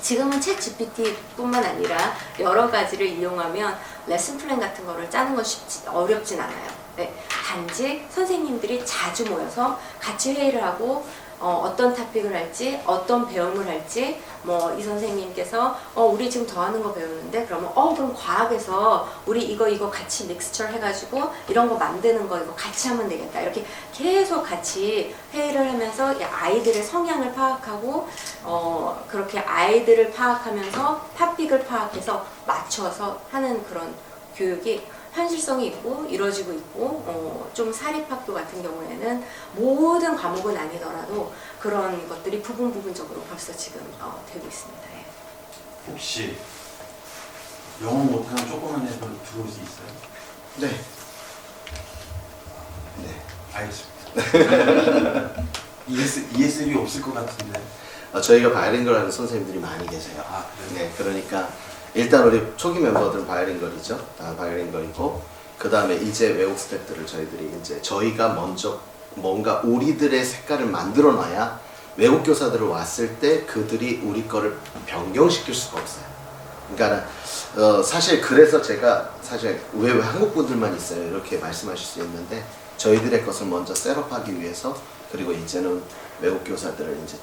지금은 챗 GPT뿐만 아니라 여러 가지를 이용하면 레슨 플랜 같은 거를 짜는 건 어렵진 않아요. 네, 단지 선생님들이 자주 모여서 같이 회의를 하고 어떤 토픽을 할지 어떤 배움을 할지 뭐 이 선생님께서 우리 지금 더 하는 거 배우는데 그러면 그럼 과학에서 우리 이거 같이 믹스처 해가지고 이런 거 만드는 거 이거 같이 하면 되겠다 이렇게 계속 같이 회의를 하면서 아이들의 성향을 파악하고 그렇게 아이들을 파악하면서 토픽을 파악해서 맞춰서 하는 그런 교육이 현실성이 있고 이루어지고 있고 좀 사립학교 같은 경우에는 모든 과목은 아니더라도 그런 것들이 부분적으로 벌써 지금 되고 있습니다. 예. 혹시 영어 못하는 조그만 애들 들어올 수 있어요? 네. 알겠습니다. ESL이 없을 것 같은데. 저희가 바이링걸 하는 선생님들이 많이 계세요. 아, 그래요? 네, 그러니까 일단 우리 초기 멤버들은 바이링걸이죠. 다 바이링걸이고 그 다음에 이제 외국 스태프들을 저희들이 이제 저희가 먼저 뭔가 우리들의 색깔을 만들어 놔야 외국 교사들을 왔을 때 그들이 우리 거를 변경시킬 수가 없어요. 그러니까 사실 그래서 제가 사실 왜 한국 분들만 있어요 이렇게 말씀하실 수 있는데 저희들의 것을 먼저 셋업하기 위해서 그리고 이제는 외국 교사들을 이제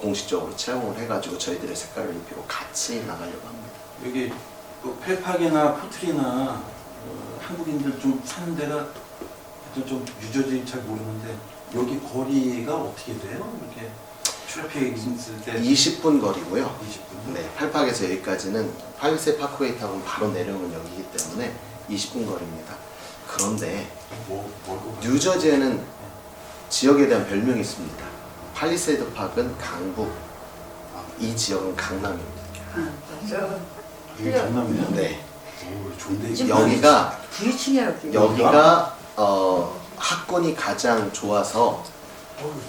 공식적으로 채용을 해가지고 저희들의 색깔을 입히고 같이 나가려고 합니다. 여기 그 펠팍이나 포트리나 한국인들 좀 사는 데가 하여튼 좀 유저지 잘 모르는데 여기 거리가 어떻게 돼요? 이렇게 트래픽 있을 때 20분 거리고요. 20분. 네, 팔팍에서 여기까지는 팔리세 파크웨이 타고 바로 내려오는 역이기 때문에 20분 거리입니다. 그런데 뉴저지에는 지역에 대한 별명이 있습니다. 팔리세이드 파크는 강북, 이 지역은 강남입니다. 여기 강남이야? 네, 오, 좋은데 여기가 부딪히냐고. 여기가 학군이 가장 좋아서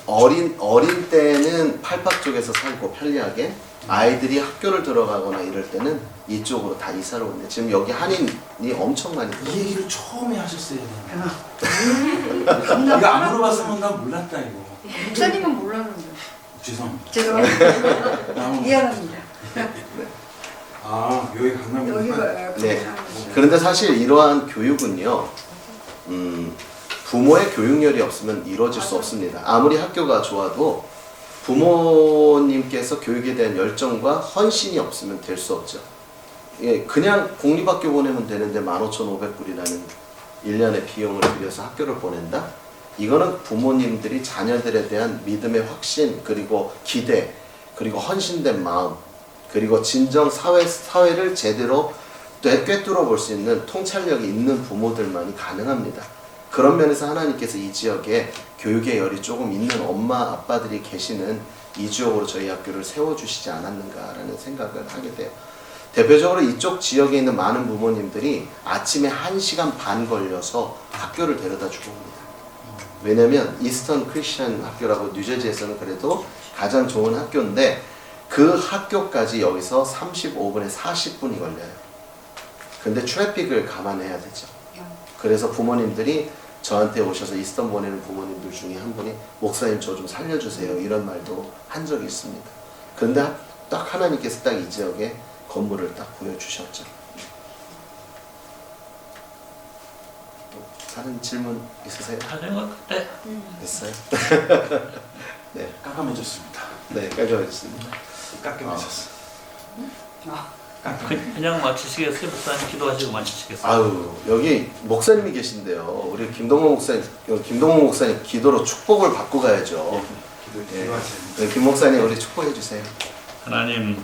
어린 때는 팔팍 쪽에서 살고 편리하게 아이들이 학교를 들어가거나 이럴 때는 이쪽으로 다 이사를 오는데 지금 여기 한인이 엄청 많이 이 들어요. 얘기를 처음에 하셨어야 되나? 이거 안 물어봤으면 난 몰랐다 이거. 목사님은 몰랐는데. 죄송합니다. 죄송합니다. 나는- 미안합니다. 아 여기 강남이구나. 여기가 네. 그런데 사실 이러한 교육은요, 부모의 교육열이 없으면 이루어질 수 없습니다. 아무리 학교가 좋아도 부모님께서 교육에 대한 열정과 헌신이 없으면 될 수 없죠. 예, 그냥 공립학교 보내면 되는데 15,500불이라는 1년의 비용을 들여서 학교를 보낸다? 이거는 부모님들이 자녀들에 대한 믿음의 확신, 그리고 기대, 그리고 헌신된 마음, 그리고 진정 사회를 제대로 꿰뚫어 볼 수 있는 통찰력이 있는 부모들만이 가능합니다. 그런 면에서 하나님께서 이 지역에 교육의 열이 조금 있는 엄마 아빠들이 계시는 이 지역으로 저희 학교를 세워주시지 않았는가라는 생각을 하게 돼요. 대표적으로 이쪽 지역에 있는 많은 부모님들이 아침에 1시간 반 걸려서 학교를 데려다 주고 옵니다. 왜냐면 이스턴 크리스천 학교라고 뉴저지에서는 그래도 가장 좋은 학교인데 그 학교까지 여기서 35분에 40분이 걸려요. 근데 트래픽을 감안해야 되죠. 그래서 부모님들이 저한테 오셔서 이스턴 보내는 부모님들 중에 한 분이 목사님 저 좀 살려주세요 이런 말도 한 적이 있습니다. 그런데 딱 하나님께서 딱 이 지역에 건물을 딱 보여주셨죠. 또 다른 질문 있으세요? 하지만 그때 됐어요? 네, 깜깜해졌습니다. 네, 깔끔해졌습니다. 깜깜해졌어. 그냥 마치시겠어요? 목사님 기도하시고 마치시겠어요? 아유, 여기 목사님이 계신데요. 우리 김동모 목사님 기도로 축복을 받고 가야죠. 기도하세요. 네, 김 목사님 우리 축복해 주세요. 하나님,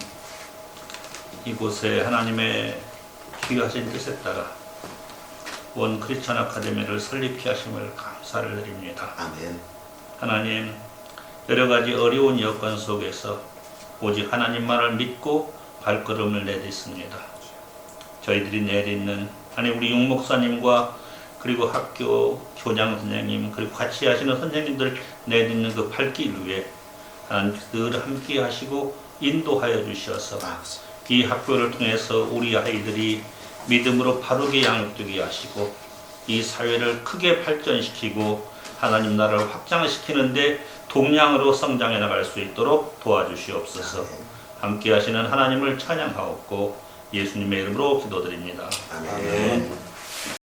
이곳에 하나님의 귀하신 뜻에 따라 원 크리스천 아카데미를 설립케 하심을 감사를 드립니다. 아멘. 하나님, 여러 가지 어려운 여건 속에서 오직 하나님만을 믿고 발걸음을 내딛습니다. 저희들이 내딛는 우리 육 목사님과 그리고 학교 교장 선생님 그리고 같이 하시는 선생님들 내딛는 그 발길 위에 하나님 늘 함께 하시고 인도하여 주셔서 이 학교를 통해서 우리 아이들이 믿음으로 바르게 양육되게 하시고 이 사회를 크게 발전시키고 하나님 나라를 확장시키는데 동량으로 성장해 나갈 수 있도록 도와주시옵소서. 함께 하시는 하나님을 찬양하옵고 예수님의 이름으로 기도드립니다.